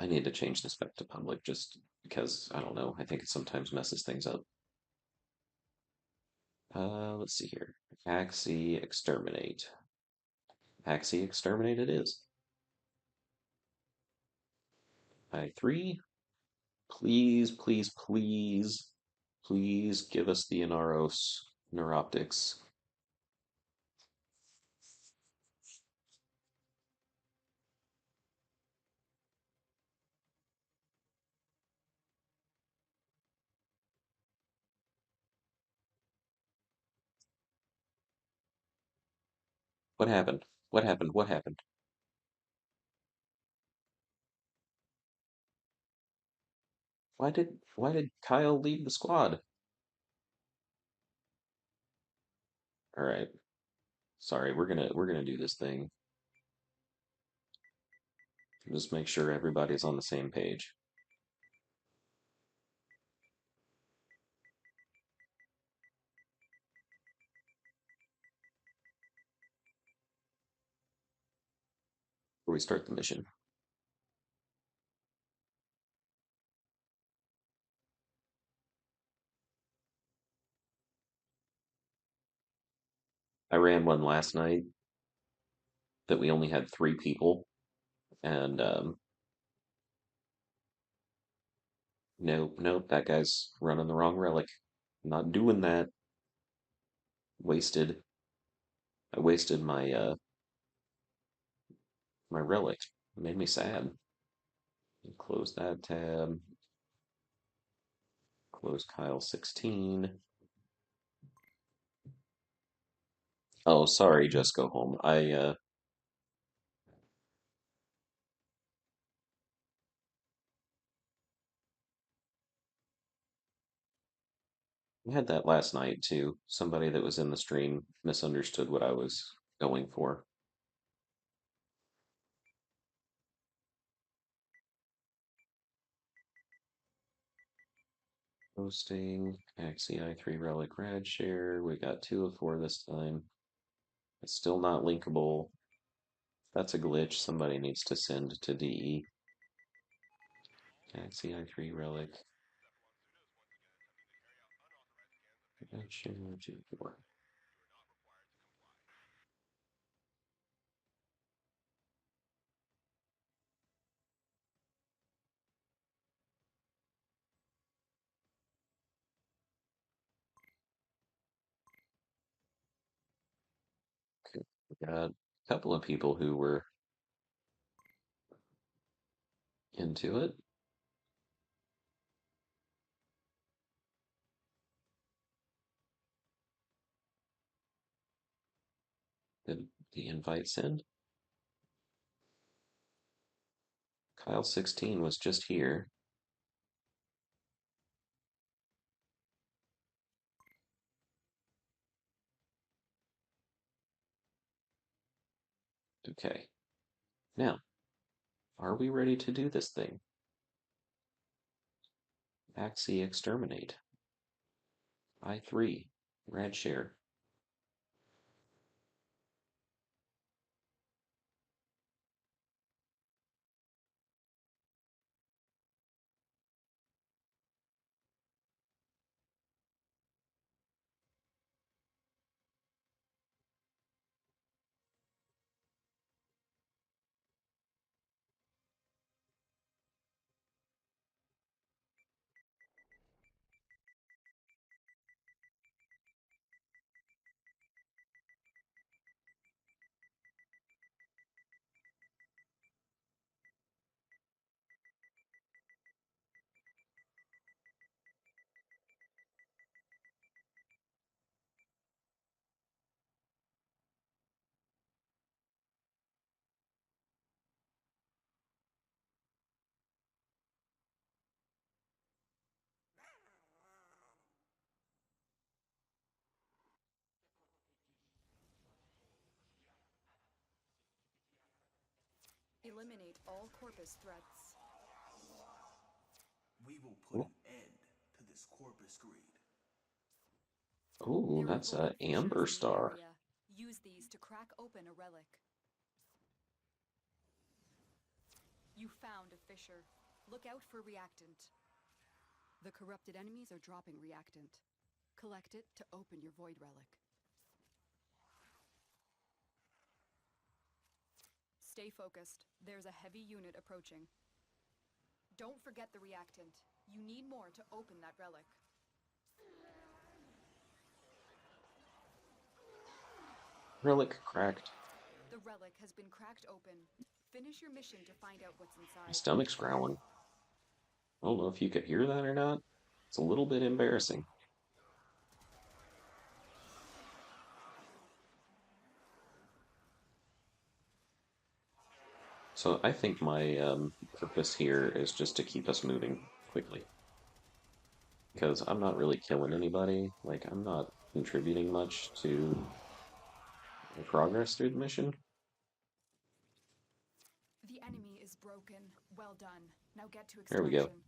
need to change this back to public just because, I don't know, I think it sometimes messes things up. Let's see here. Axie exterminate. Axie exterminate it is. I3. Please, please, please, please give us the Inaros Neuroptics. What happened? What happened? What happened? Why did Kyle leave the squad? All right. Sorry, we're gonna do this thing. Just make sure everybody's on the same page. Before we start the mission. I ran one last night that we only had 3 people, and nope, nope, that guy's running the wrong relic. I'm not doing that. Wasted. I wasted my relic. It made me sad. Close that tab. Close Kyle 16. Oh, sorry, just go home. I had that last night too. Somebody that was in the stream misunderstood what I was going for. Hosting, Axie I3 Relic Rad Share. We got 2 of 4 this time. It's still not linkable. That's a glitch. Somebody needs to send to DE. Axie I3 Relic. Rad Share 2 4. Okay. We got a couple of people who were into it. Did the invite send? Kyle 16 was just here. Okay. Now, are we ready to do this thing? Axie exterminate. I3. Rad share. Eliminate all Corpus threats. We will put an end to this corpus greed. Oh, There are that's a void amber fissures in the star. area. Use these to crack open a relic. You found a fissure. Look out for reactant. The corrupted enemies are dropping reactant. Collect it to open your void relic. Stay focused. There's a heavy unit approaching. Don't forget the reactant. You need more to open that relic. Relic cracked. The relic has been cracked open. Finish your mission to find out what's My inside. stomach's growling. I don't know if you could hear that or not. It's a little bit embarrassing. So I think my purpose here is just to keep us moving quickly. Because I'm not really killing anybody. Like, I'm not contributing much to the progress through the mission. The enemy is broken. Well done. Now get to There we go. extraction.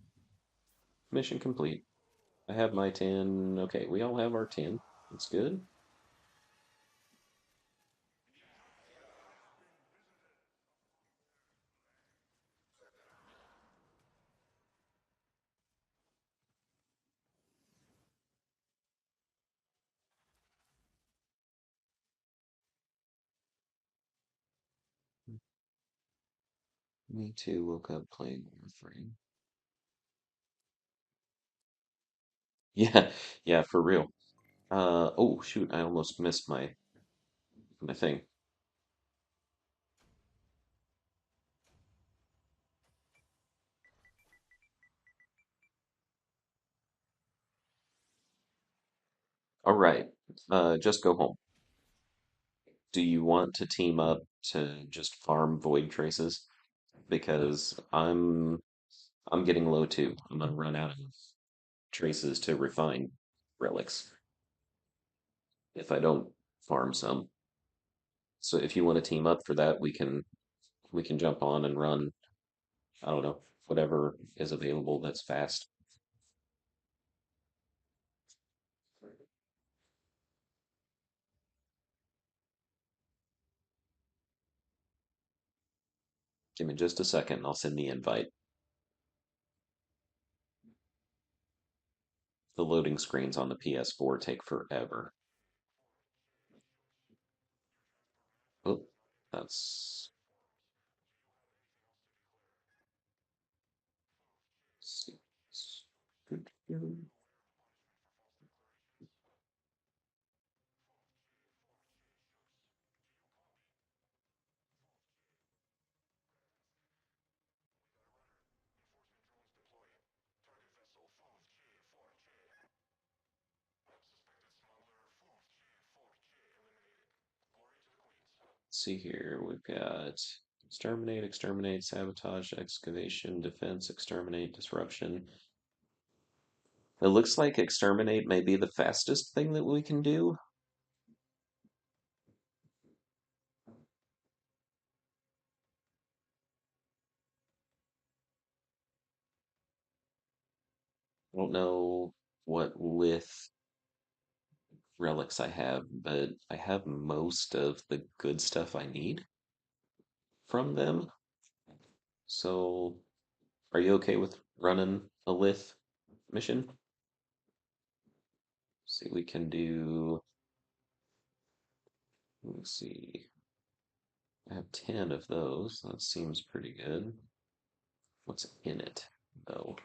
Mission complete. I have my 10. Okay, we all have our 10. That's good. Me too, woke up playing Warframe. Yeah, yeah, for real. Oh shoot, I almost missed my thing. All right, just go home. Do you want to team up to just farm void traces? Because I'm getting low too. I'm gonna run out of traces to refine relics if I don't farm some. So if you want to team up for that, we can jump on and run, I don't know, whatever is available that's fast. Give me just a second, I'll send the invite. The loading screens on the PS4 take forever. Oh, that's see here. We've got exterminate, exterminate, sabotage, excavation, defense, exterminate, disruption. It looks like exterminate may be the fastest thing that we can do. I don't know what lith relics I have, but I have most of the good stuff I need from them. So, are you okay with running a lith mission? See, we can do. Let's see. I have 10 of those. That seems pretty good. What's in it, though?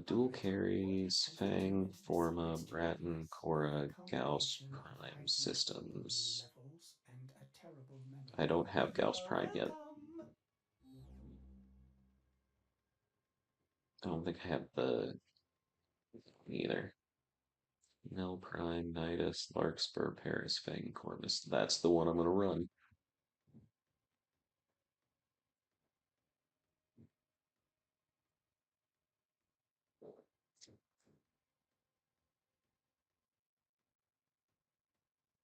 Dual carries, Fang, Forma, Bratton, Cora, Gauss, Prime systems. levels and a terrible I memory. don't have Gauss You're Prime yet. welcome. I don't think I have the either. Mel Prime, Nidus, Larkspur, Paris, Fang, Corvus. That's the one I'm gonna run.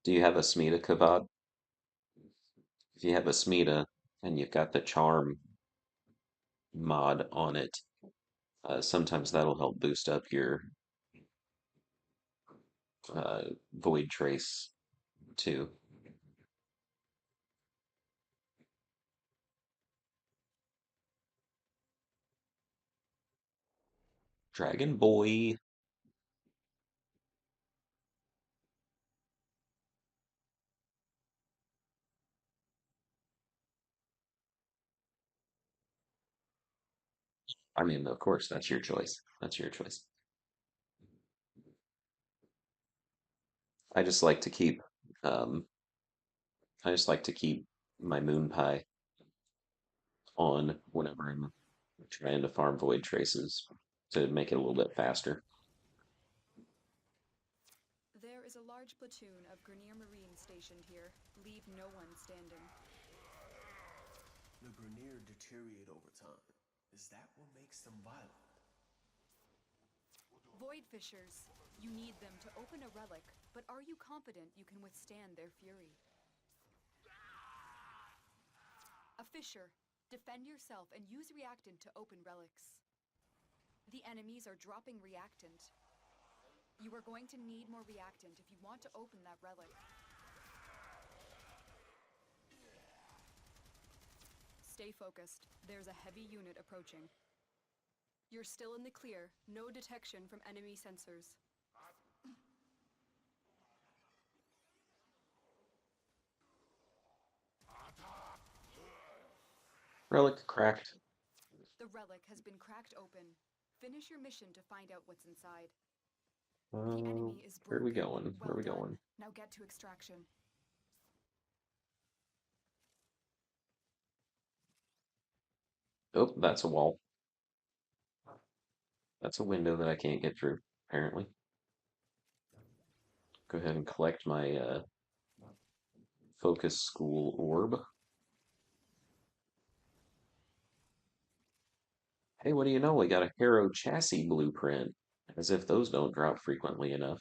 Do you have a Smita Kavad? if you have a Smita and you've got the charm mod on it, sometimes that'll help boost up your Void Trace too. Dragon Boy. I mean, of course, that's your choice. That's your choice. I just like to keep, um, I just like to keep my moon pie on whenever I'm trying to farm void traces to make it a little bit faster. There is a large platoon of Grenier Marines stationed here. Leave no one standing. The Grenier deteriorate over time. Is that what makes them violent? Void Fishers, you need them to open a relic, but are you confident you can withstand their fury? A Fisher, defend yourself and use reactant to open relics. The enemies are dropping reactant. You are going to need more reactant if you want to open that relic. Stay focused. There's a heavy unit approaching. You're still in the clear. No detection from enemy sensors. Relic cracked. The relic has been cracked open. Finish your mission to find out what's inside. The Uh, enemy is where are we broken. going? Where are Well we done. going? Now get to extraction. Oh, that's a wall. That's a window that I can't get through, apparently. Go ahead and collect my focus school orb. Hey, what do you know? We got a Hero chassis blueprint. As if those don't drop frequently enough.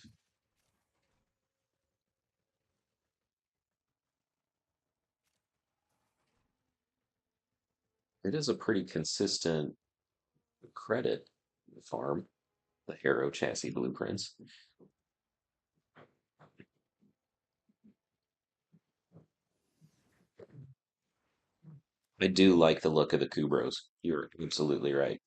It is a pretty consistent credit farm, the Hero chassis blueprints. I do like the look of the Kubros. You're absolutely right.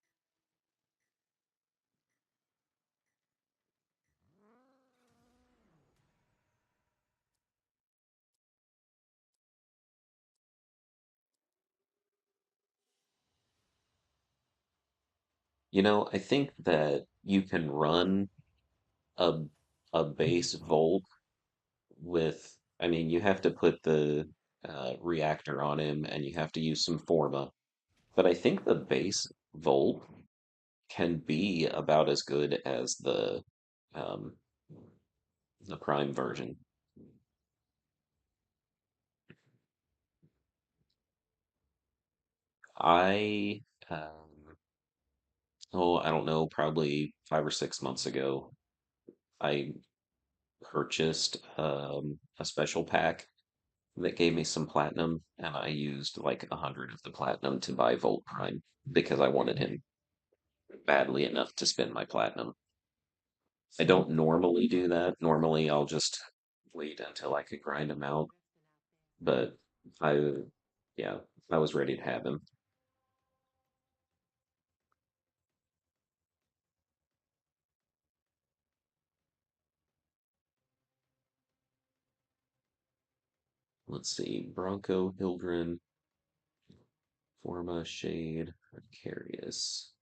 You know, I think that you can run a base Volt with, I mean, you have to put the reactor on him and you have to use some Forma. But I think the base Volt can be about as good as um, the Prime version. I oh, I don't know, probably 5 or 6 months ago, I purchased a special pack that gave me some platinum, and I used like 100 of the platinum to buy Volt Prime because I wanted him badly enough to spend my platinum. I don't normally do that. Normally, I'll just wait until I could grind him out, but I, yeah, I was ready to have him. Let's see, Bronco, Hildren, Forma, Shade, Carius.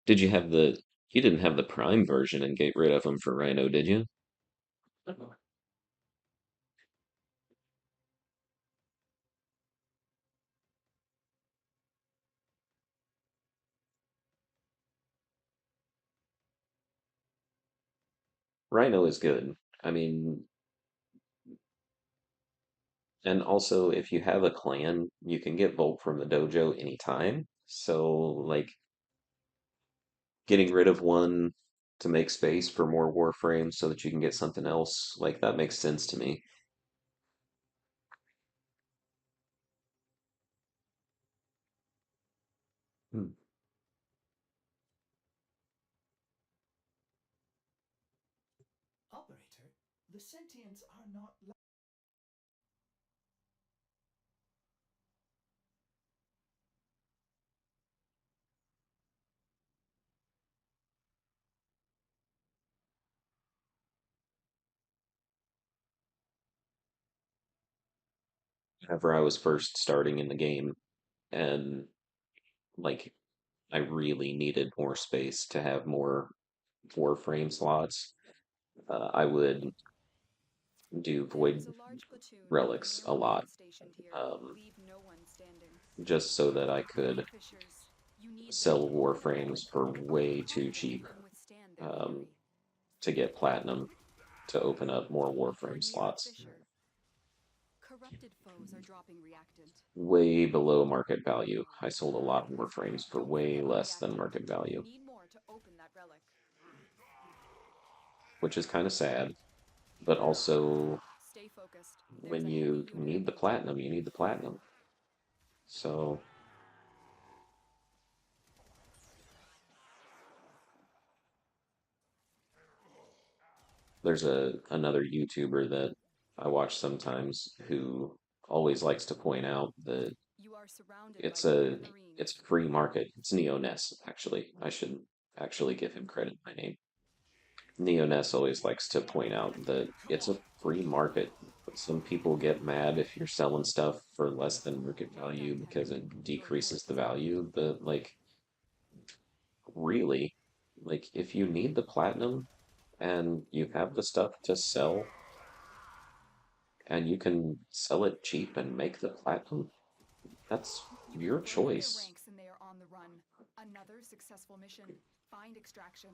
Did you have you didn't have the Prime version and get rid of him for Rhino, did you? Rhino is good. I mean, And also, if you have a clan, you can get Volt from the dojo anytime. So, like, getting rid of one to make space for more Warframes so that you can get something else, like, that makes sense to me. Hmm. Operator, the sentients are not. Whenever I was first starting in the game, and like, I really needed more space to have more Warframe slots, I would do There Void is a large platoon of the Relics a Mirror lot, Elite stationed here. um, Leave no one standing. just so that I could Fishers, you need them sell to open the relic. Warframes for way too Confident you cheap, can withstand their um, fury. to get platinum to open up more Warframe Bring me that slots. fisher. Corrupted foes are dropping reactant. Way below market value. I sold a lot of Warframes for Don't way forget the less than reactant. market You value, need more to open that relic. which is kind of sad. But also, Stay focused. There's when a heavy you unit need the approaching. platinum, you need the platinum. So there's another YouTuber that I watch sometimes who always likes to point out that You are surrounded by it's a human marines. it's a free market. It's Neo-Ness, actually. I should actually give him credit by name. Neo-Ness always likes to point out that it's a free market. Some people get mad if you're selling stuff for less than market value Dante, because it your decreases force the is outnumbered. value, but like, really, like, if you need the platinum and you have the stuff to sell and you can sell it cheap and make the platinum, that's You your have broken their choice. ranks and they are on the run. Another successful mission. Find extraction.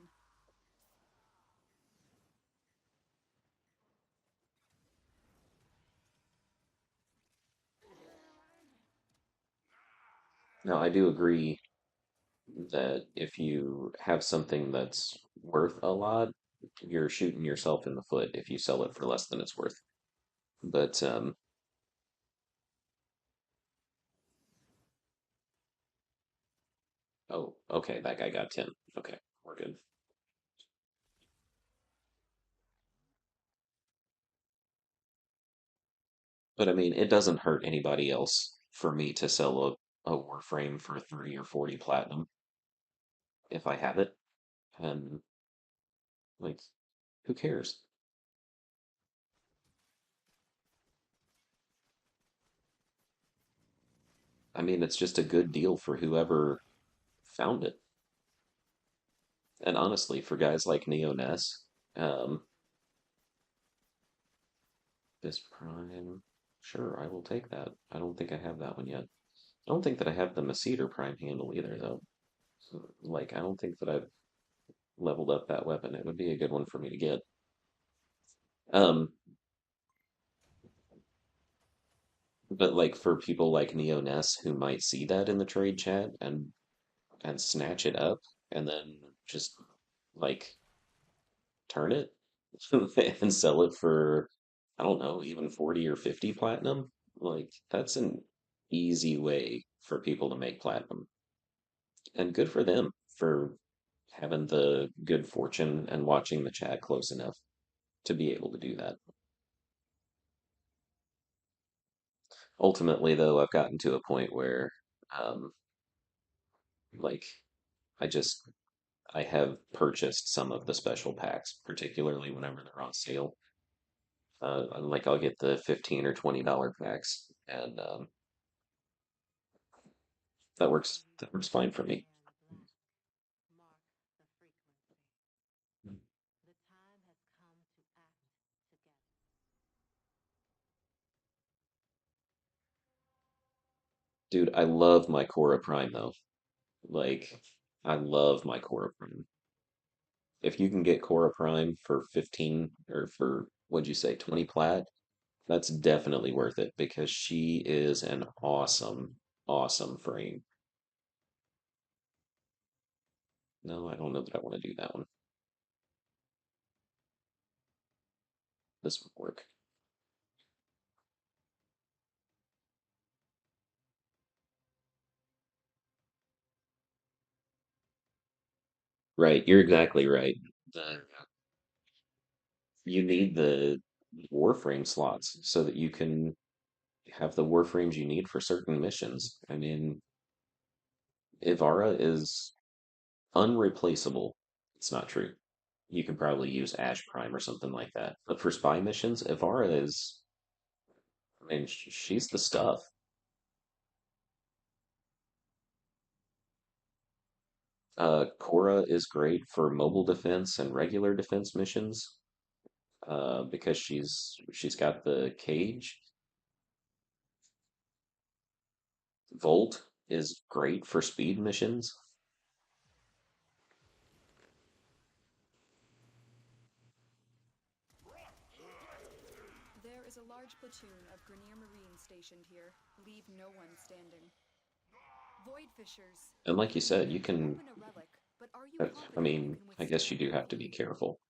Now, I do agree that if you have something that's worth a lot, you're shooting yourself in the foot if you sell it for less than it's worth. But oh, okay, that guy got 10. Okay, we're good. But I mean, it doesn't hurt anybody else for me to sell a Warframe for 30 or 40 platinum if I have it. And like, who cares? I mean, it's just a good deal for whoever found it. And honestly, for guys like Neo Ness, um, this Prime, sure, I will take that. I don't think I have that one yet. I don't think that I have the Maceter Prime handle either, though. So, like, I don't think that I've leveled up that weapon. It would be a good one for me to get. Um, but like for people like Neo Ness who might see that in the trade chat and snatch it up and then just like turn it and sell it for, I don't know, even 40 or 50 platinum, like that's an easy way for people to make platinum. And good for them for having the good fortune and watching the chat close enough to be able to do that. Ultimately, though, I've gotten to a point where, um, like, I just I have purchased some of the special packs, particularly whenever they're on sale. Like I'll get the $15 or $20 packs, and that works fine for me. Dude, I love my Cora Prime though. Like, I love my Cora Prime. If you can get Cora Prime for 15 or for what'd you say, 20 plat, That's definitely worth it because she is an awesome, awesome frame. No, I don't know that I want to do that one. This would work. Right, you're exactly right. The, you need the Warframe slots so that you can have the Warframes you need for certain missions. I mean, Ivara is unreplaceable. It's not true. You can probably use Ash Prime or something like that. But for spy missions, Ivara is, I mean, she's the stuff. Cora is great for mobile defense and regular defense missions because she's got the cage. Volt is great for speed missions. There is a large platoon of Grenier Marines stationed here. Leave no one standing. Void Fishers, And like you you said, you need to can. open a relic, but are you I confident you mean, can I guess you withstand do their have to be fury? careful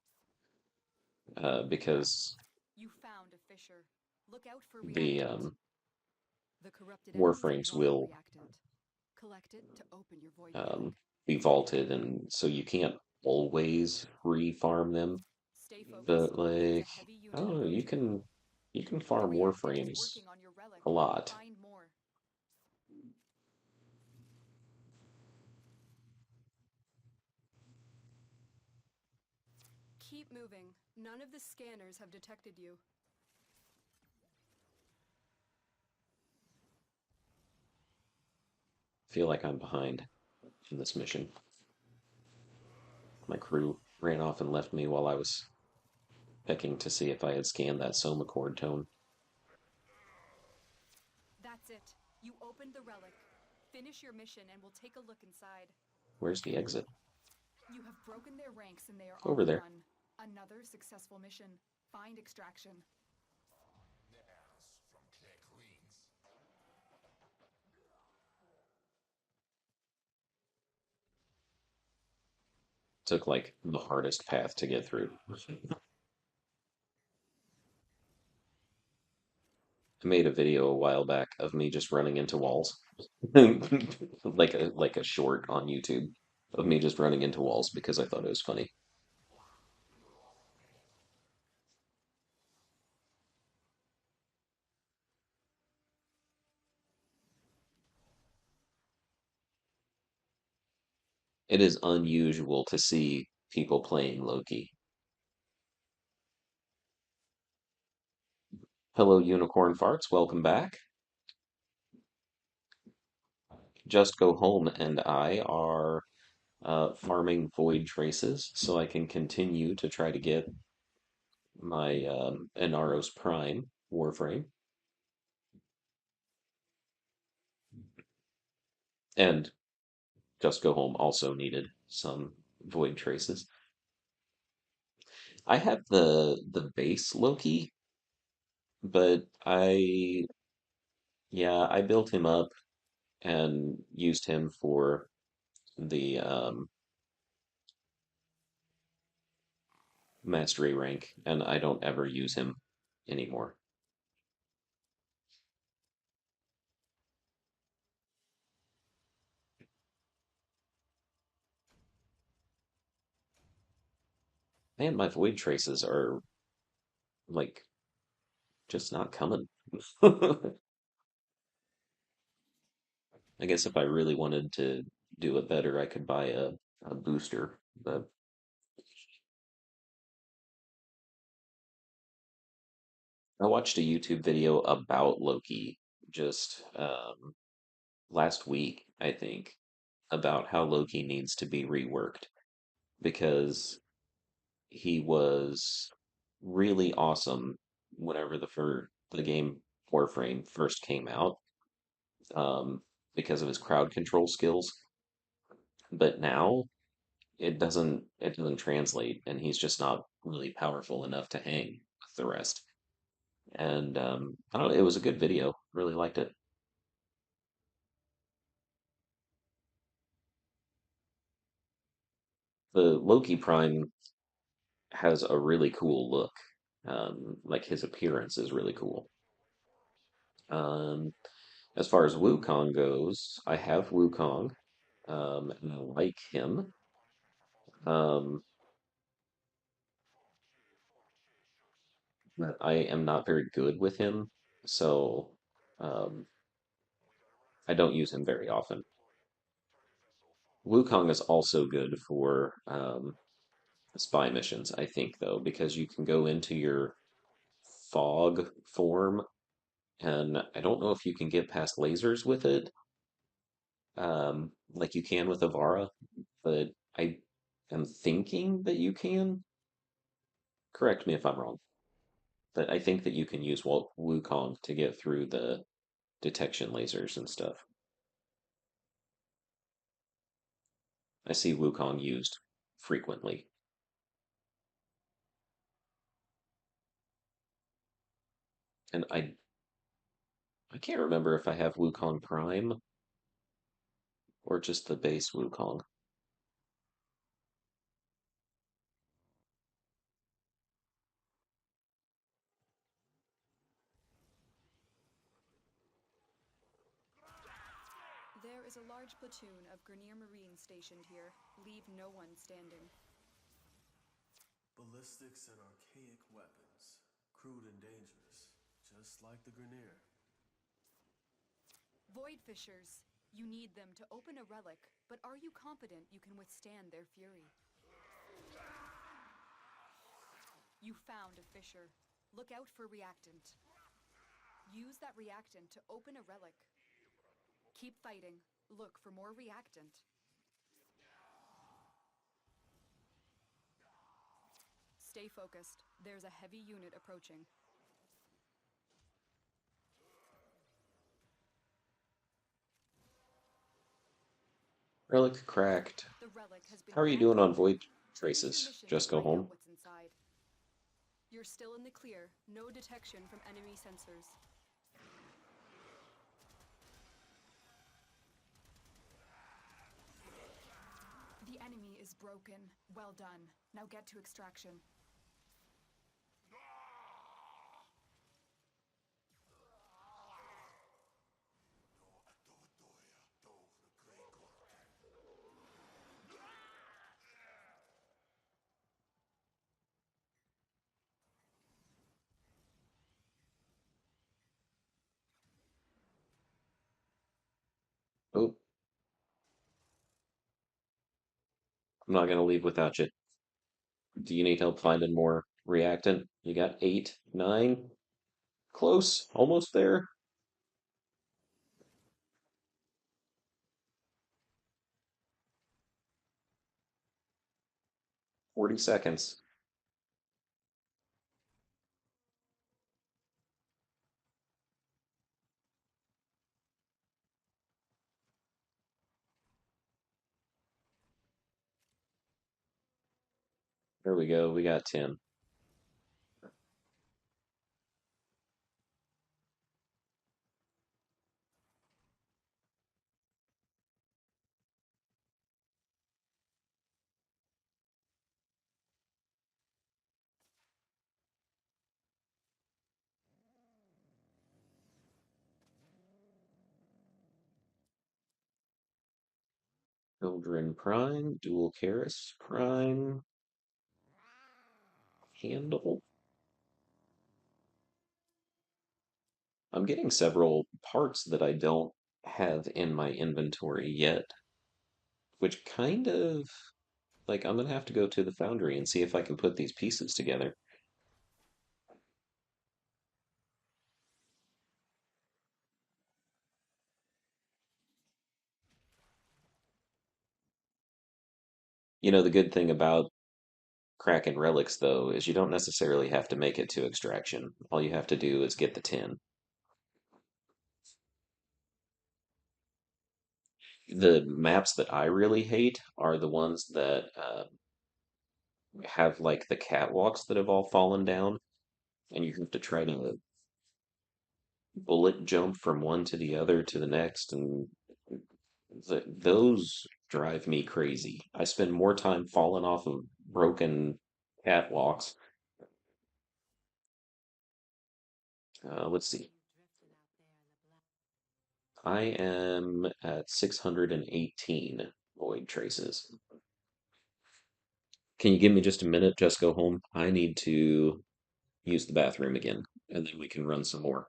because You found a fissure. Look out for the reactant. The corrupted enemies are Warframes dropping will reactant. Collect it to open your void relic. um, be vaulted, and so you can't always re-farm them. Stay focused. But There's a like, heavy I unit don't know, approaching. you can The farm reactant is Warframes working on your relic. a lot. Find more. Keep moving. None of the scanners have detected you. Feel like I'm behind in this mission. My crew ran off and left me while I was checking to see if I had scanned that Soma chord tone. That's it. You opened the relic. Finish your mission and we'll take a look inside. Where's the exit? You have broken their ranks and they are on Over the there. run. Another successful mission. Find extraction. Took like the hardest path to get through. I made a video a while back of me just running into walls. Like a short on YouTube of me just running into walls because I thought it was funny. It is unusual to see people playing Loki. Hello, Unicorn Farts. Welcome back. Just Go Home and I are farming void traces so I can continue to try to get my Inaros Prime Warframe. And Just Go Home also needed some void traces. I have the base Loki, but I built him up and used him for the mastery rank, and I don't ever use him anymore. Man, my void traces are like just not coming. I guess if I really wanted to do it better, I could buy a booster. But I watched a YouTube video about Loki just last week, I think, about how Loki needs to be reworked because he was really awesome whenever the game Warframe first came out, um, because of his crowd control skills. But now it doesn't translate, and he's just not really powerful enough to hang with the rest. And I don't know, it was a good video. Really liked it. The Loki Prime has a really cool look. Like his appearance is really cool. Um, as far as Wukong goes, I have Wukong, and I like him. Um, but I am not very good with him, so um, I don't use him very often. Wukong is also good for spy missions, I think, though, because you can go into your fog form, and I don't know if you can get past lasers with it, like you can with Avara, but I am thinking that you can. Correct me if I'm wrong, but I think that you can use Wukong to get through the detection lasers and stuff. I see Wukong used frequently. And I can't remember if I have Wukong Prime or just the base Wukong. There is a large platoon of Grineer Marines stationed here. Leave no one standing. Ballistics and archaic weapons. Crude and dangerous. Just like the Grineer. Void Fishers! You need them to open a relic, but are you confident you can withstand their fury? You found a fissure. Look out for reactant. Use that reactant to open a relic. Keep fighting. Look for more reactant. Stay focused. There's a heavy unit approaching. Relic cracked. The relic has been How are you doing granted. on void Finish your traces? mission Just to go find out home? what's inside. You're still in the clear. No detection from enemy sensors. The enemy is broken. Well done. Now get to extraction. Oh, I'm not gonna leave without you. Do you need help finding more reactant? You got 8, 9? Close, almost there. 40 seconds. There we go. We got 10. Children Prime, Dual Keras Prime, Handle. I'm getting several parts that I don't have in my inventory yet, which kind of like I'm gonna have to go to the foundry and see if I can put these pieces together. You know, the good thing about Kraken relics, though, is you don't necessarily have to make it to extraction. All you have to do is get the tin. The maps that I really hate are the ones that have like the catwalks that have all fallen down, and you have to try to bullet jump from one to the other to the next, and those drive me crazy. I spend more time falling off of broken catwalks. Let's see. I am at 618 void traces. Can you give me just a minute? Just go home. I need to use the bathroom again, and then we can run some more.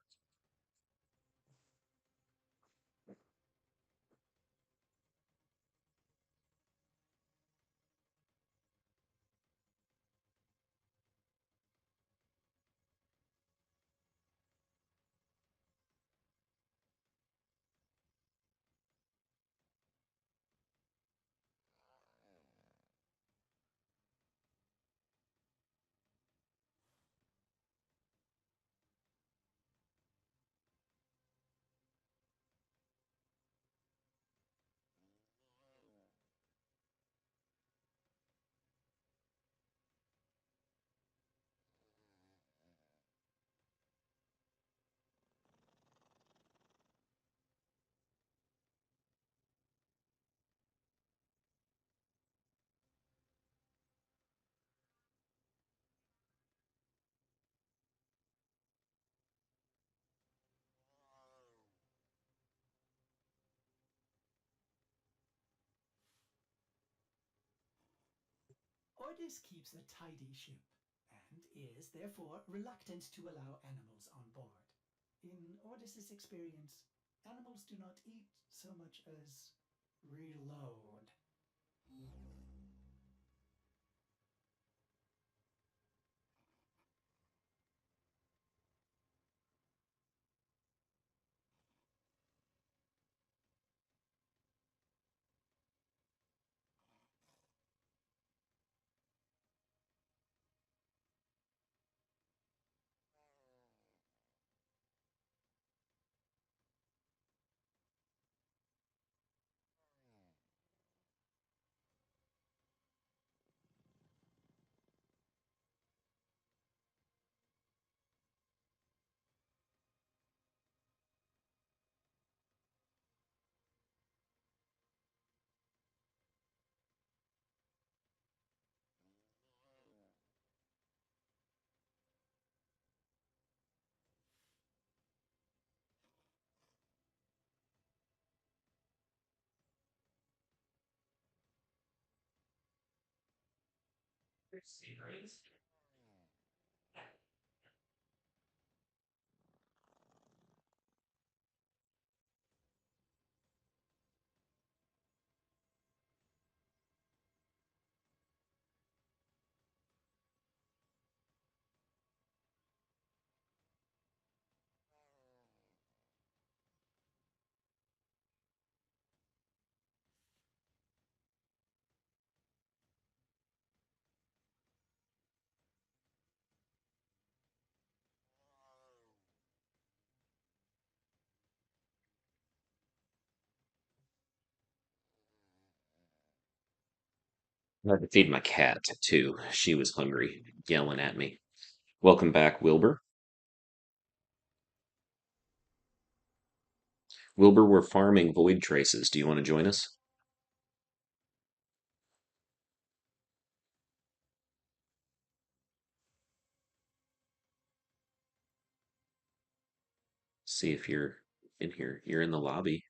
Ordis keeps a tidy ship, and is therefore reluctant to allow animals on board. In Ordis's experience, animals do not eat so much as reload. I had to feed my cat too. She was hungry, yelling at me. Welcome back, Wilbur. Wilbur, we're farming void traces. Do you want to join us? See if you're in here. You're in the lobby.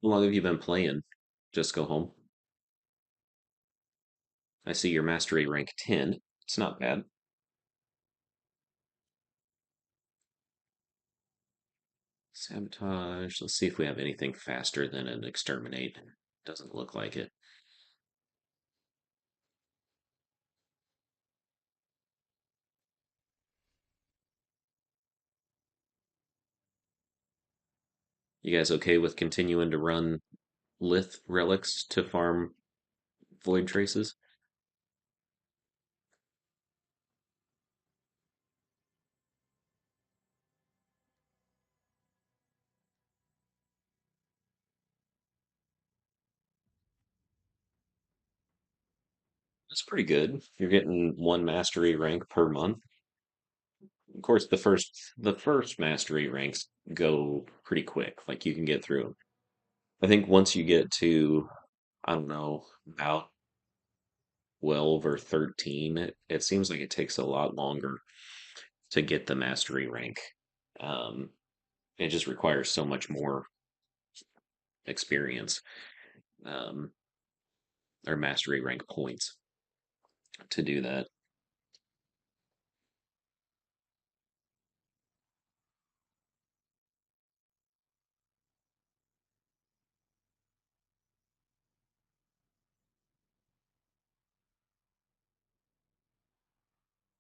How long have you been playing? Just go home. I see your mastery rank 10. It's not bad. Sabotage. Let's see if we have anything faster than an exterminate. Doesn't look like it. You guys okay with continuing to run lith relics to farm void traces? That's pretty good. You're getting one mastery rank per month. Of course, the first mastery ranks go pretty quick. Like you can get through them. I think once you get to, I don't know, about 12 or 13, it seems like it takes a lot longer to get the mastery rank. Um, it just requires so much more experience, um, or mastery rank points to do that.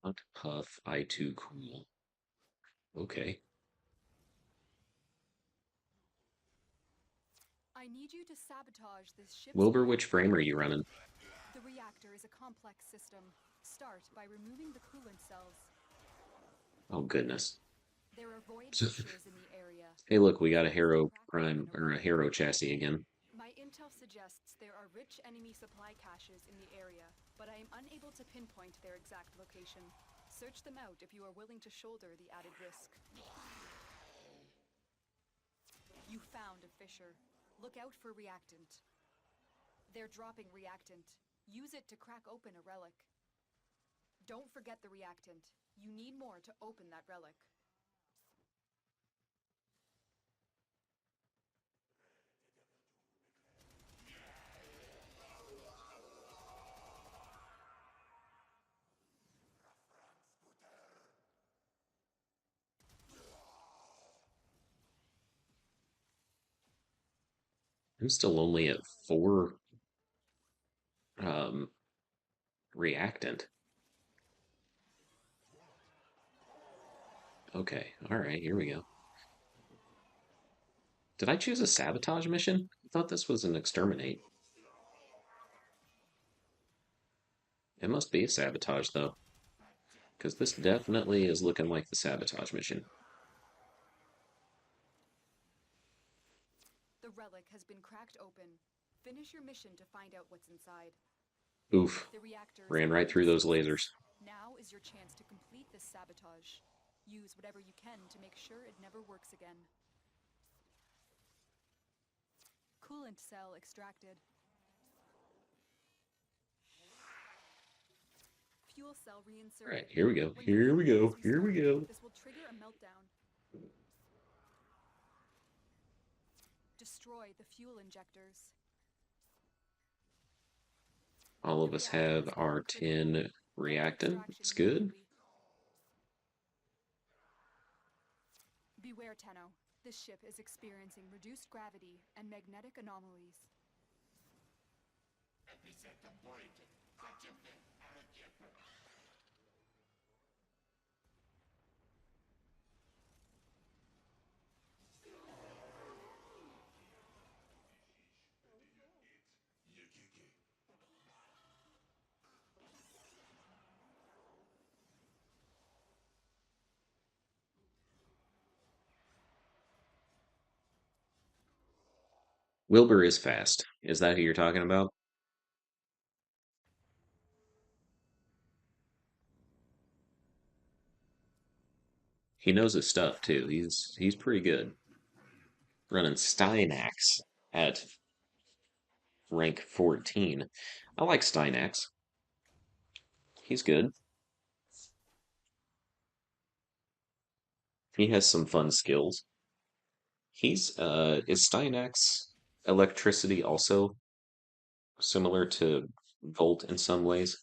Not puff, I too cool. Okay. I need you to sabotage this ship's Wilbur, which reactor. frame are you running? The reactor is a complex system. Start by removing the coolant cells. Oh, goodness. There are void fissures in the area. Hey, look, we got a Use them to Hero crack Prime open a or a relic. Hero chassis again. My intel suggests there are rich enemy supply caches in the area, but I am unable to pinpoint their exact location. Search them out if you are willing to shoulder the added risk. You found a fissure. Look out for reactant. They're dropping reactant. Use it to crack open a relic. Don't forget the reactant. You need more to open that relic. I'm still only at 4 um, reactant. Okay, all right, here we go. Did I choose a sabotage mission? I thought this was an exterminate. It must be a sabotage, though, because this definitely is looking like the sabotage mission. The relic has been cracked open. Finish your mission to find out what's inside. Oof, The reactor is ran right going through to those stasis. lasers. Now is your chance to complete this sabotage. Use whatever you can to make sure it never works again. Coolant cell extracted. Fuel cell All right, reinserted. here we go. When the Here we reactor go. is Here we restarted, go. this will trigger a meltdown. Destroy the fuel injectors. All The of us reactor have is our now critical. 10 End reactant. extraction It's good. immediately. Beware, Tenno. This ship is experiencing reduced gravity and magnetic anomalies. Wilbur is fast. Is that who you're talking about? He knows his stuff too. He's pretty good. Running Steinax at rank 14. I like Steinax. He's good. He has some fun skills. He's is Steinax electricity also similar to Volt in some ways?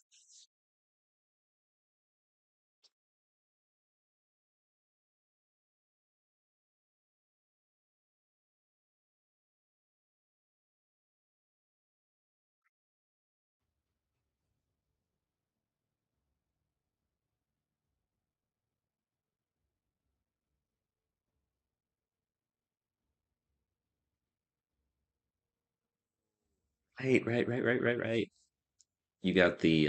Right. You got the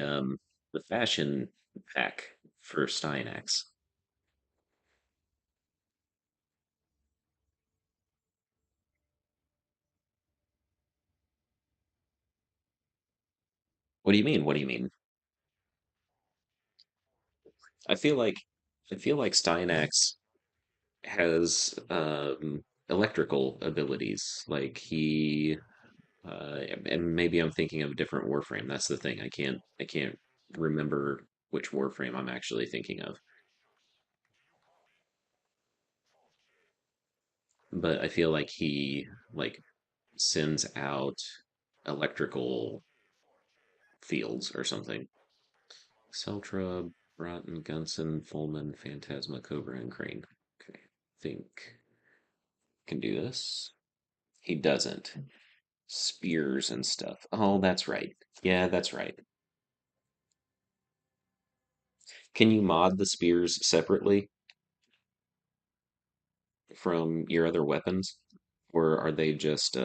fashion pack for Steinax. What do you mean? What do you mean? I feel like Steinax has electrical abilities. Like he and maybe I'm thinking of a different Warframe. That's the thing. I can't remember which Warframe I'm actually thinking of. But I feel like he like sends out electrical fields or something. Seltra, Broughton, Gunson, Fulman, Phantasma, Cobra, and Crane. Okay, think can do this. He doesn't. Spears and stuff. Oh, that's right. Yeah, that's right. Can you mod the spears separately from your other weapons? Or are they just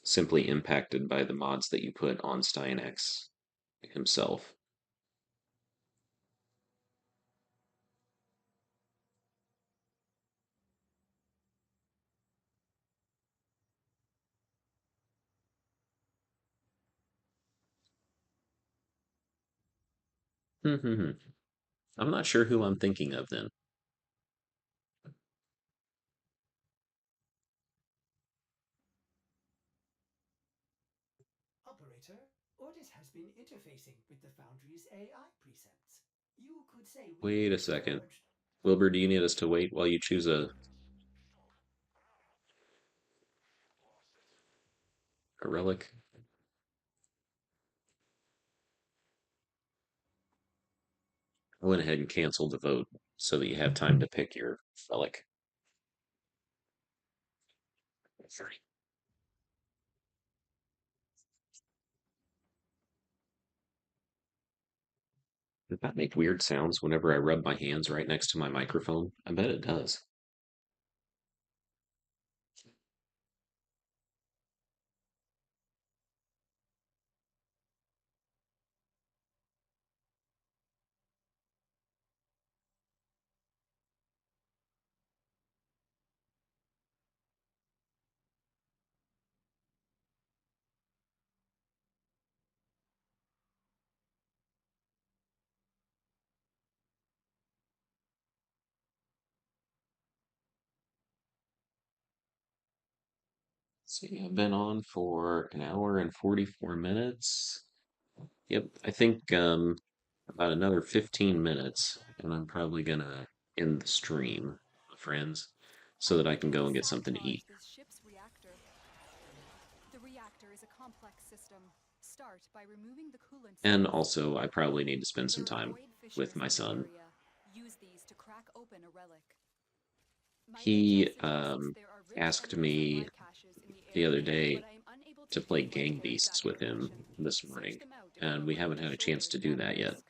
simply impacted by the mods that you put on Steinex himself? I'm not sure who I'm thinking of then. Operator, Ordis has been interfacing with the Foundry's AI precepts. You could say Wait we a second. merged. Wilbur, do you need us to wait while you choose a relic? I went ahead and canceled the vote so that you have time to pick your relic. Does that make weird sounds whenever I rub my hands right next to my microphone? I bet it does. See, I've been on for an hour and 44 minutes. Yep, I think about another 15 minutes, and I'm probably gonna end the stream, friends, so that I can go and get something to Sabotage eat. this ship's reactor. The reactor is a complex system. Start by removing the coolant And cells. also, I probably need to spend some There are time void with fissures my in the son. area. Use these to crack open a relic. My intel He suggests there are rich asked early me supply caches in the the other area, but day I am unable to to play pinpoint Gang their Beasts exact with him location. this Search morning, them out if you and are we willing haven't to had a shoulder chance to do that that yet. risk.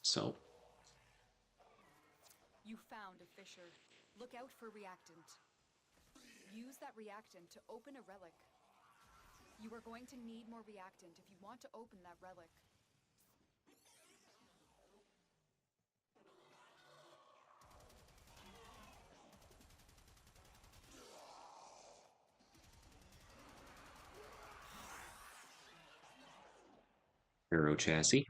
So, You found a fissure. Look out for reactant. Use that reactant to open a relic. You are going to need more reactant if you want to open that relic. Aero chassis,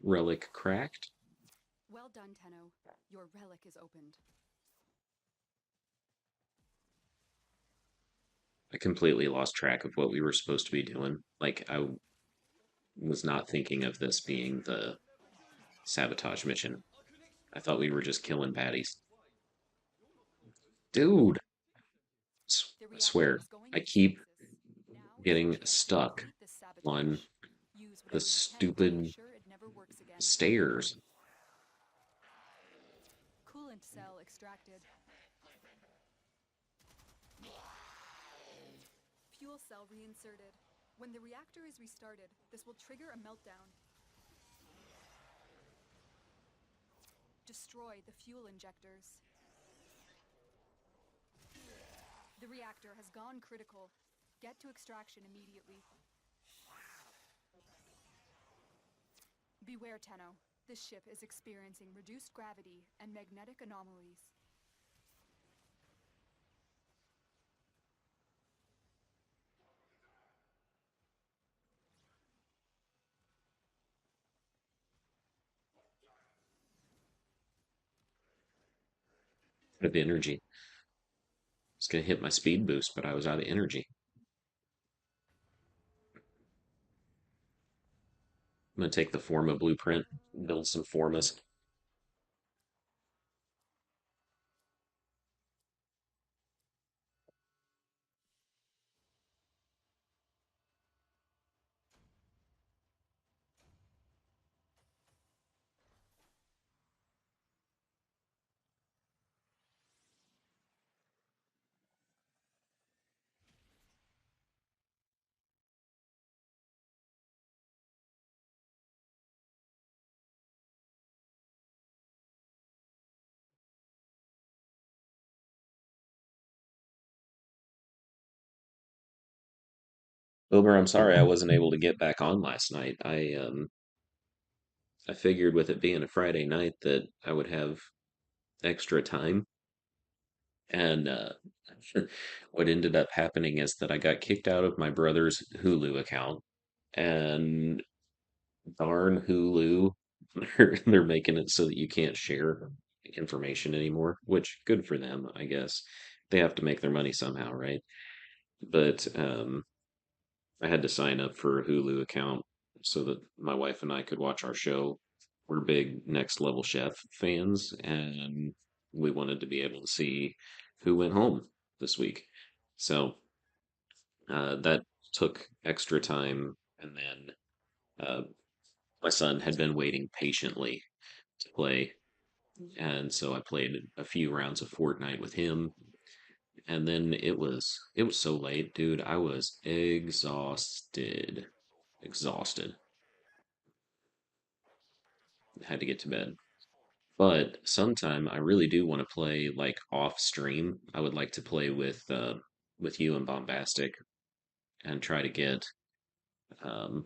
relic cracked. Well done, Tenno. Your relic is opened. I completely lost track of what we were supposed to be doing. Like, I was not thinking of this being the sabotage mission. I thought we were just killing baddies. Dude, The I reactor swear, is going I into keep stasis. Now is your getting chance to stuck complete this on sabotage. Use the whatever you can to make stupid sure it never works again. stairs. Coolant cell extracted. Fuel cell reinserted. When the reactor is restarted, this will trigger a meltdown. Destroy the fuel injectors. The reactor has gone critical. Get to extraction immediately. Beware, Tenno. This ship is experiencing reduced gravity and magnetic anomalies. Out of energy. I was gonna hit my speed boost, but I was out of energy. I'm gonna take the Forma blueprint, build some Formas. Wilbur, I'm sorry I wasn't able to get back on last night. I figured with it being a Friday night that I would have extra time. And what ended up happening is that I got kicked out of my brother's Hulu account. And darn Hulu, they're making it so that you can't share information anymore, which good for them, I guess. They have to make their money somehow, right? But I had to sign up for a Hulu account so that my wife and I could watch our show. We're big Next Level Chef fans, and we wanted to be able to see who went home this week. So that took extra time, and then my son had been waiting patiently to play, and so I played a few rounds of Fortnite with him, and then it was so late, dude. I was exhausted, exhausted. Had to get to bed. But sometime I really do want to play like off stream. I would like to play with you and Bombastic and um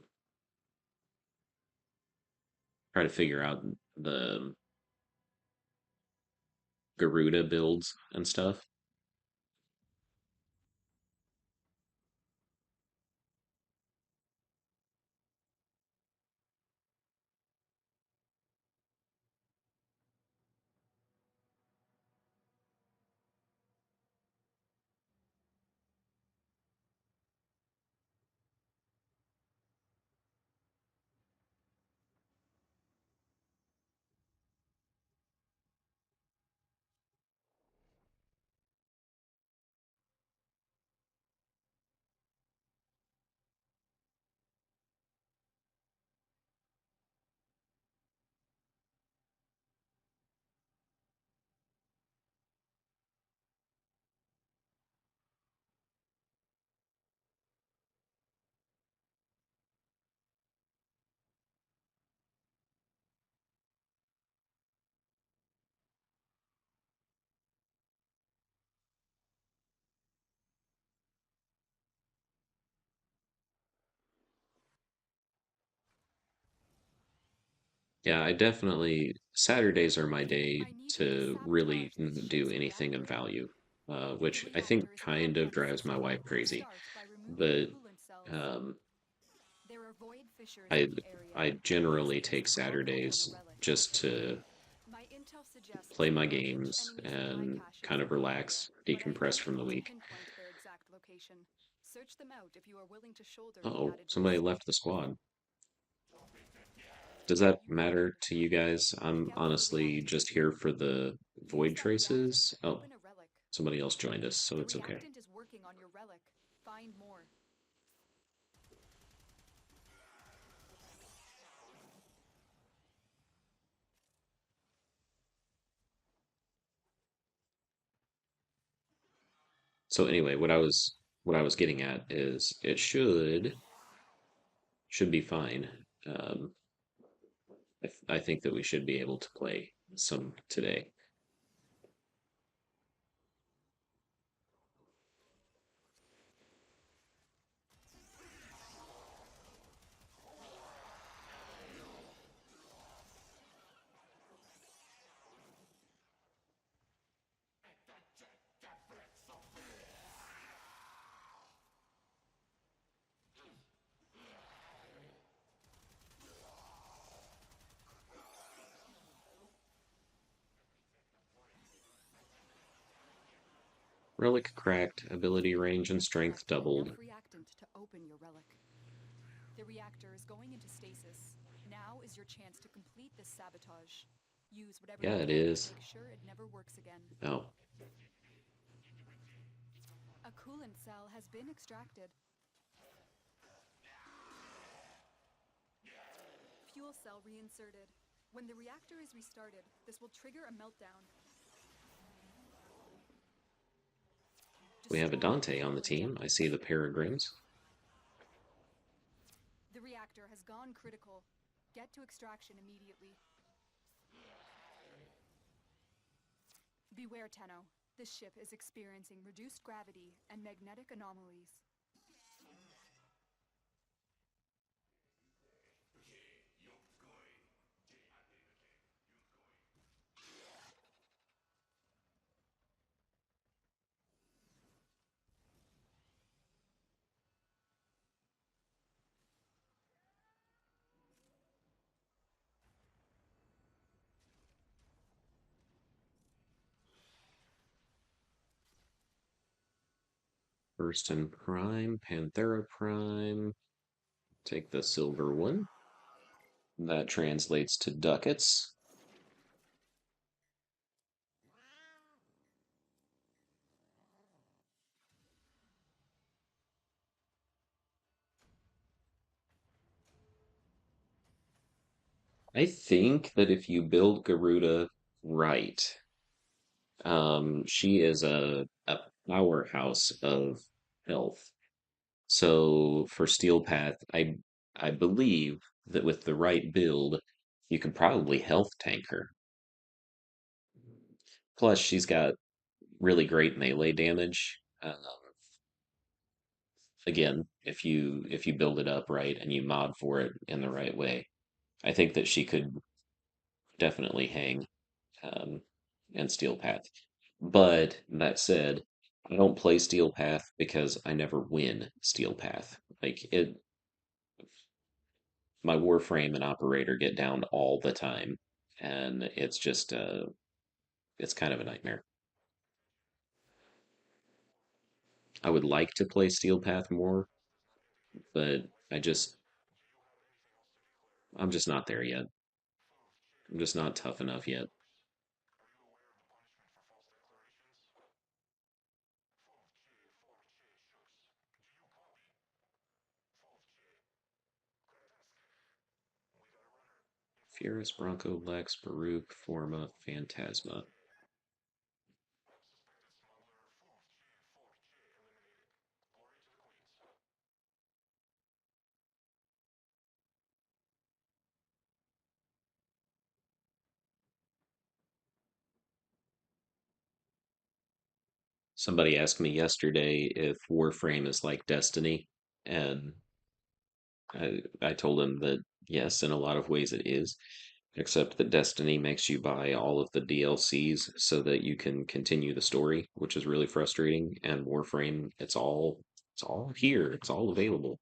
try to figure out the Garuda builds and stuff. Yeah, I definitely Saturdays are my day I need you to to really sabotage this do ship's anything of reactor. value, The which I think reactor is a kind of complex drives my system. wife crazy. Start by removing the But coolant cells. um, There are void fissures I in the area. I Use generally these take to pop open a Saturdays relic. just to My intel suggests play there my are hidden games enemy supply and caches kind in of the area, relax, but I decompress won't be from the able to week. pinpoint their exact location. Search them out if you are willing to shoulder the Oh, added somebody risk. left the squad. Does that You got matter it. to you guys? Look I'm out for honestly reactants. just here for the Use void that reactant traces. to Oh, open a relic. somebody else joined us, so The it's okay. reactant is working on your relic. Find more. So anyway, what I was getting at is it should be fine. Um, I think that we should be able to play some today. Relic cracked, ability range and You've strength collected doubled. enough reactant to open your relic. The reactor is going into stasis. Now is your chance to complete this sabotage. Use whatever Yeah, you it can to is. make sure it never works again. Oh, A coolant cell has been extracted. Fuel cell reinserted. When the reactor is restarted, this will trigger a meltdown. we have a Destroy Dante on fuel the team. I injectors. see the peregrines. The reactor has gone critical. Get to extraction immediately. Beware, Tenno. This ship is experiencing reduced gravity and magnetic anomalies. First and Prime, Panthera Prime. Take the silver one. That translates to ducats. I think that if you build Garuda right, she is a powerhouse of health. So for Steel Path, I believe that with the right build, you could probably health tank her. Plus, she's got really great melee damage. Again, if you build it up right and you mod for it in the right way, I think that she could definitely hang um, and Steel Path. But that said, I don't play Steel Path because I never win Steel Path. Like it, my Warframe and Operator get down all the time, and it's just it's kind of a nightmare. I would like to play Steel Path more, but I'm just not there yet. I'm just not tough enough yet. Furus, Bronco, Lex, Baruch, Forma, Phantasma. Somebody asked me yesterday if Warframe is like Destiny, and I told him that yes, in a lot of ways it is, except that Destiny makes you buy all of the DLCs so that you can continue the story, which is really frustrating. And Warframe, it's all here, it's all available.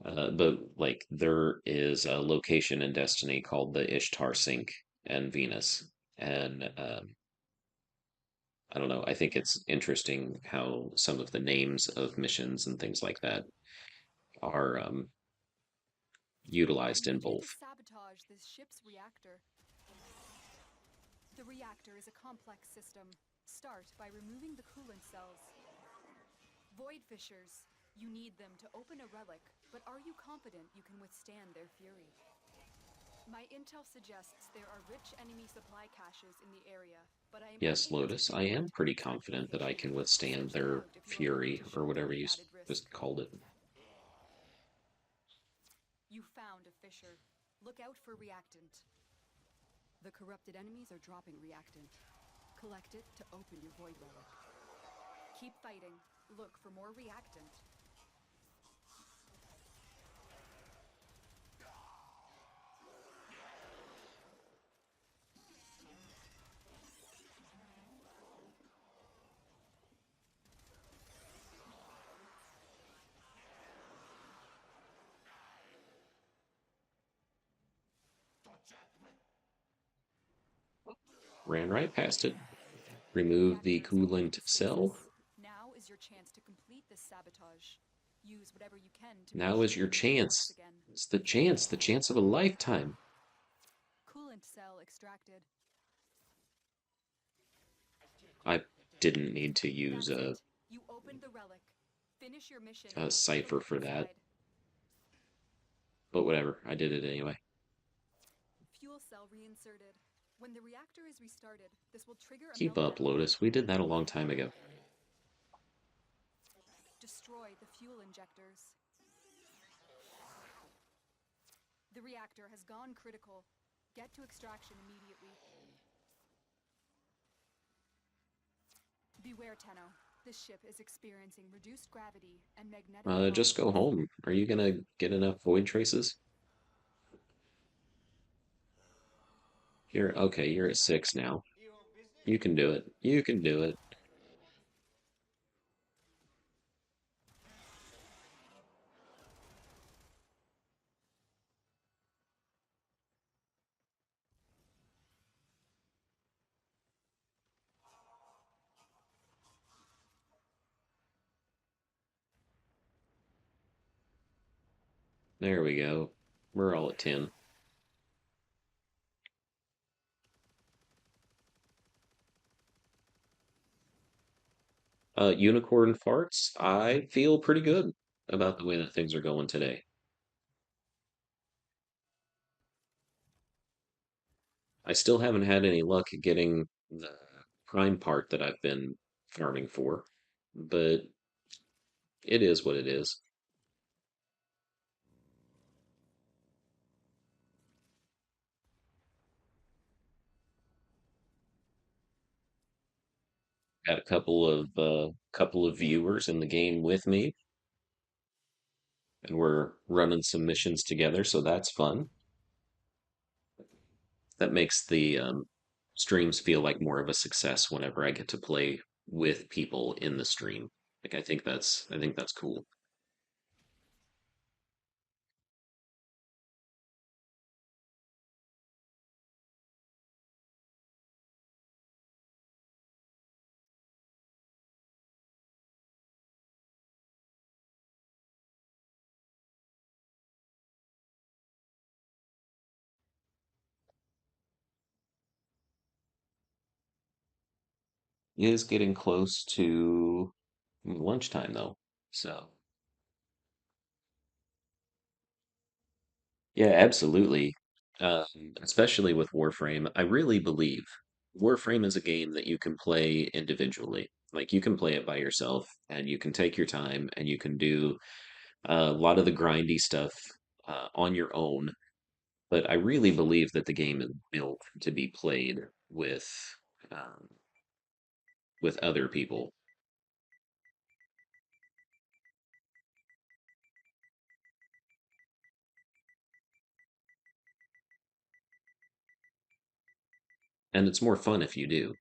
But like there is a location in Destiny called the Ishtar Sink and Venus, and I don't know. I think it's interesting how some of the names of missions and things like that are I utilized in need you to both. sabotage this ship's reactor. The reactor is a complex system. Start by removing the coolant cells. Void fissures. You need them to open a relic, but are you confident you can withstand their fury? My intel suggests there are rich enemy supply caches in the area, but I am Yes, unable to Lotus, I am pinpoint the pretty exact confident that I location. can withstand Search them their out if you are willing fury to or shoulder whatever the you added risk. just called it. You found a fissure. Look out for reactant. The corrupted enemies are dropping reactant. Collect it to open your void relic. Keep fighting. Look for more reactant. Ran right past it. The Remove the reactor is going coolant into cell. stasis. use whatever you can to make Now is sure your everything works chance. again. It's the chance of a lifetime. Coolant cell extracted. I didn't need to use That's it. You opened the relic. Finish your mission and a I'll take a cipher look for that, inside. but whatever. I did it anyway. Fuel cell reinserted. When the reactor is restarted, this will trigger a Keep up, meltdown. Lotus. We did that a long time ago. Destroy the fuel injectors. The reactor has gone critical. Get to extraction immediately. Beware, Tenno. This ship is experiencing reduced gravity and magnetic Just go anomalies. home. Are you gonna get enough void traces? You're at 6 now. You can do it. You can do it. There we go. We're all at 10. Unicorn farts. I feel pretty good about the way that things are going today. I still haven't had any luck getting the prime part that I've been farming for, but it is what it is. Got a couple of viewers in the game with me, and we're running some missions together, so that's fun. That makes the streams feel like more of a success whenever I get to play with people in the stream. Like I think that's cool. It is getting close to lunchtime though. So, yeah, absolutely. Especially with Warframe, I really believe Warframe is a game that you can play individually. Like you can play it by yourself and you can take your time and you can do a lot of the grindy stuff on your own. But I really believe that the game is built to be played um, with other people. And it's more fun if you do.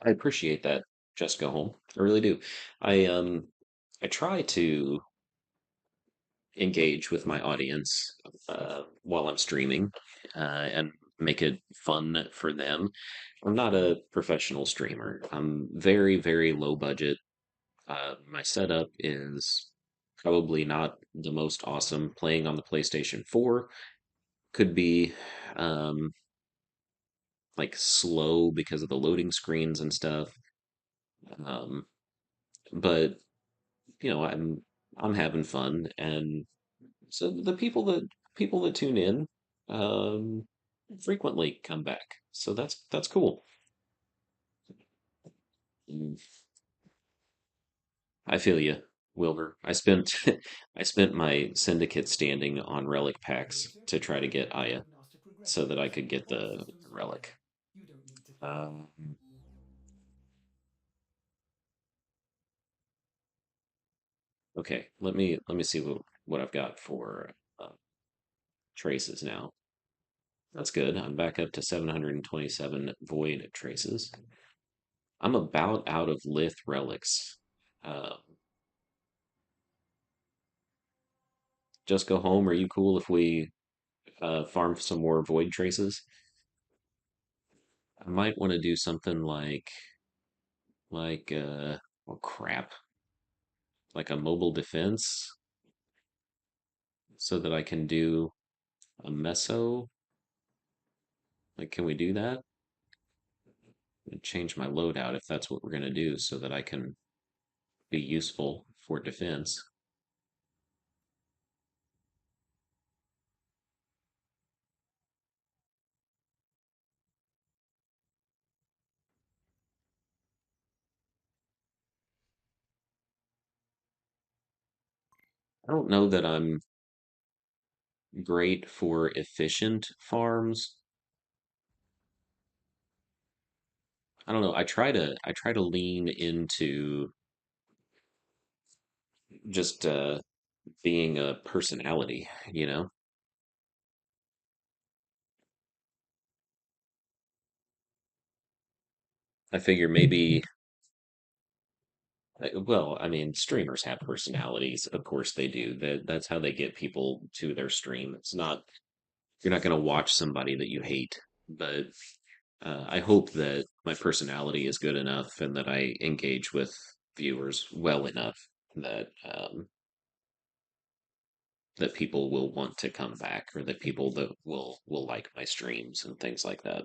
I appreciate that. Just go home. I really do. I um I try to engage with my audience while I'm streaming and make it fun for them. I'm not a professional streamer. I'm very, very low budget. My setup is probably not the most awesome. Playing on the PlayStation 4 could be um, like slow because of the loading screens and stuff. Um, but I'm having fun, and so the people that tune in um, frequently come back. So that's cool. Mm, I feel you, Wilbur. I spent my syndicate standing on relic packs Later, to try to with get Aya diagnostic so that I regressions, could get all the systems go. relic. You don't need to think. Um, okay, let me see what I've got for traces now. That's good. I'm back up to 727 void traces. I'm about out of lith relics. Uh, just go home? Are you cool if we farm some more void traces? I might want to do something like oh crap, like a mobile defense so that I can do a meso. Like, can we do that? Change my loadout if that's what we're going to do so that I can be useful for defense. I don't know that I'm great for efficient farms. I don't know. I try to lean into just being a personality, you know? I figure maybe well, I mean, streamers have personalities. Of course they do. That's how they get people to their stream. It's not you're not going to watch somebody that you hate, but I hope that my personality is good enough and that I engage with viewers well enough that that people will want to come back or that people that will like my streams and things like that.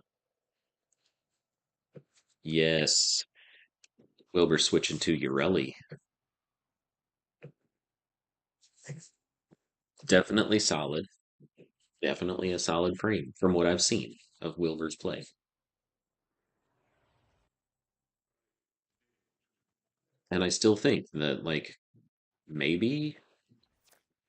Yes, Wilbur switching to Urelli. Definitely solid. Definitely a solid frame from what I've seen of Wilbur's play. And I still think that like maybe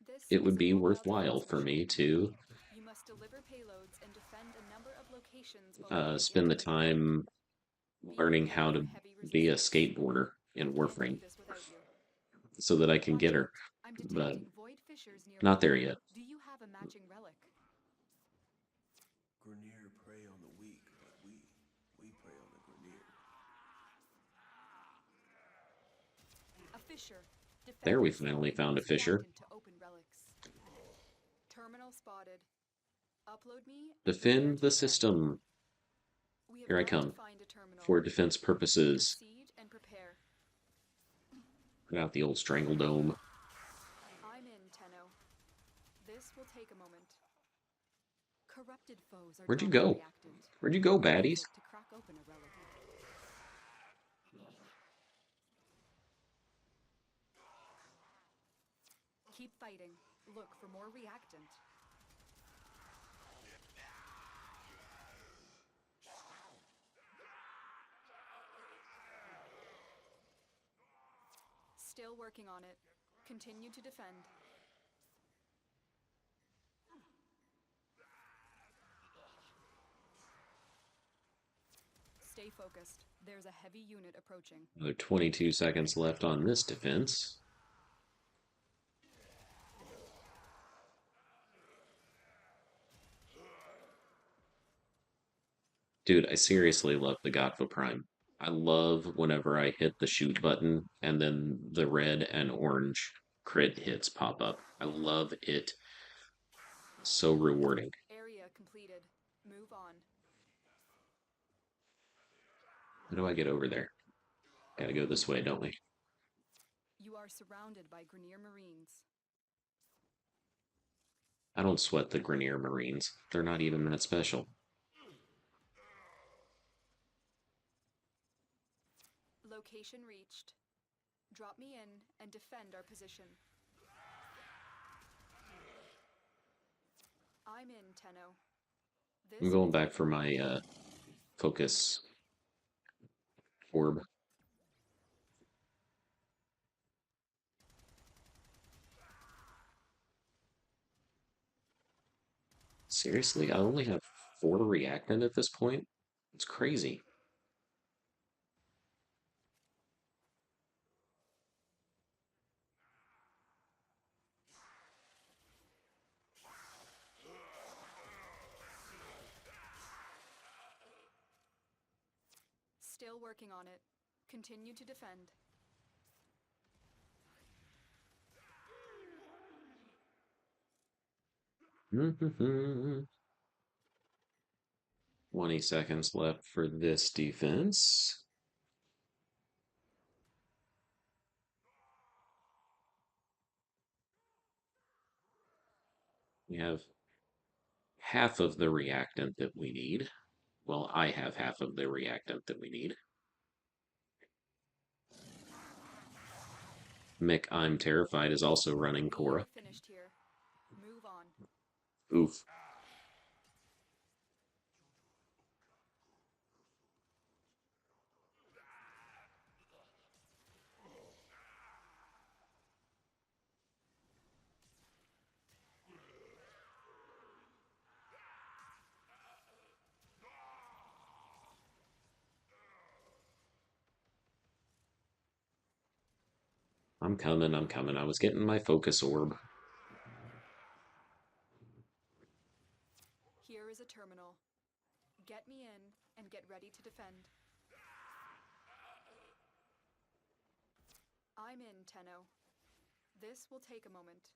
This it is would a be worthwhile Wildlands for mission. me to You must deliver payloads and defend a number of locations while we begin spend to the move in. time Be learning prepared how for to heavy be a resistance. skateboarder I in can't do Warframe this without you. so that I can Watch get her, out. I'm but detecting void fissures not nearby. there yet. Do you have a matching relic? Grineer prey on the weak, but we prey on the Grineer. A fissure. There Defend we yourself finally and found a use fissure. reactant to open relics. Terminal spotted. Upload me and prepare Defend to the defend. system. We have Here I got to come find a terminal. for defense purposes. Proceed and prepare. Put out the old strangle dome. I'm in, Tenno. This will take a moment. Corrupted foes are Where'd you dropping go? reactant. Where'd you go, Use baddies? it to crack open a relic. Keep fighting. Look for more reactant. Still working on it. Continue to defend. Stay focused. There's a heavy unit approaching. Another 22 seconds left on this defense. Dude, I seriously love the Godfa Prime. I love whenever I hit the shoot button and then the red and orange crit hits pop up. I love it. So rewarding. Area completed. Move on. How do I get over there? Gotta go this way, don't we? You are surrounded by Grineer Marines. I don't sweat the Grenier Marines. They're not even that special. Location reached. Drop me in and defend our position. I'm in, Tenno. This I'm will going back take a for moment. my focus orb. Seriously, I only have 4 reactant at this point? It's crazy. Still working on it. Continue to defend. 20 seconds left for this defense. We have half of the reactant that we need. Well, I have half of the reactant that we need. Mick, I'm Terrified is also running We Cora. are finished here. Move on. Oof. I'm coming, I'm coming. I was getting my focus orb. Here is a terminal. Get me in and get ready to defend. I'm in, Tenno. This will take a moment.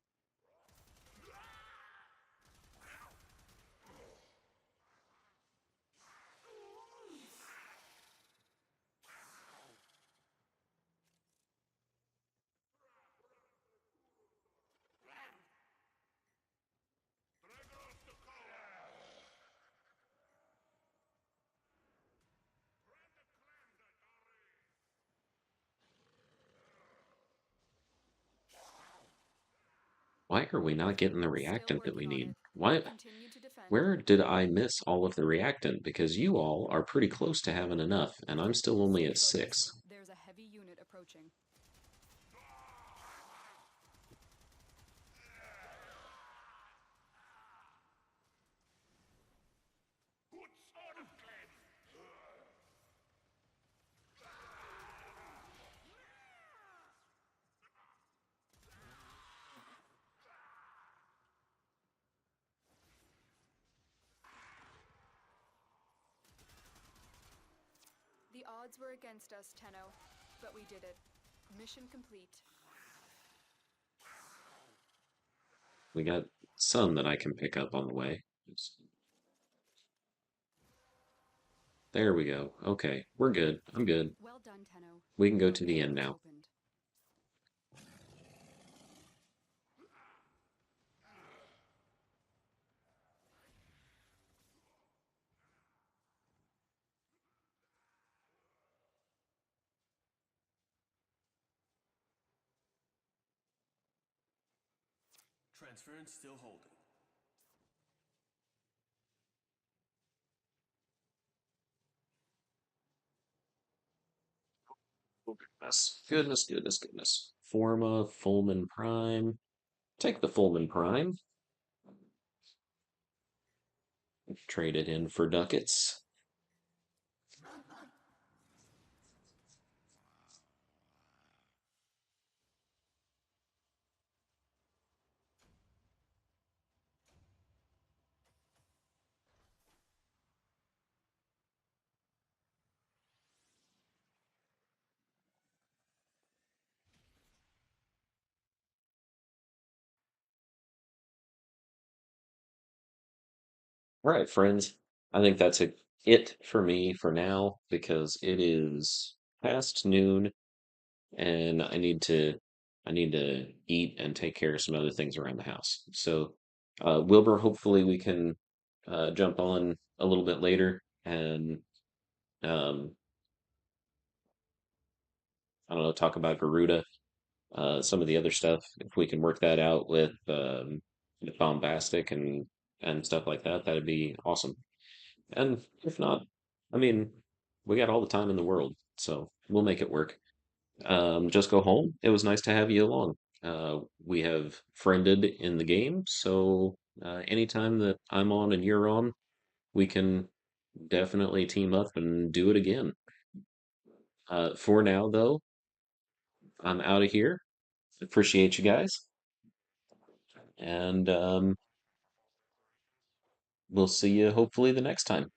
Why are we not getting the Still reactant that we working on need? it. Why? Continue to defend. Where did I miss all of the reactant? Because you all are pretty close to having enough, and I'm still only Stay at focused. 6. There's a heavy unit approaching. The odds were against us, Tenno, but we did it. Mission complete. We got some that I can pick up on the way. There we go. Okay, we're good. I'm good. Well done, Tenno. We can go Your to the end portal now. opened. Transference still holding. Goodness, goodness, goodness, goodness. Forma, Fulman Prime. Take the Fulman Prime. Trade it in for ducats. All right, friends. I think that's it for me for now because it is past noon and I need to eat and take care of some other things around the house. So, Wilbur, hopefully we can jump on a little bit later and um, I don't know, talk about Garuda, some of the other stuff. If we can work that out with Bombastic and stuff like that, that'd be awesome. And if not, I mean, we got all the time in the world, so we'll make it work. Just go home. It was nice to have you along. We have friended in the game, so anytime that I'm on and you're on, we can definitely team up and do it again. For now, though, I'm out of here. Appreciate you guys, and we'll see you hopefully the next time.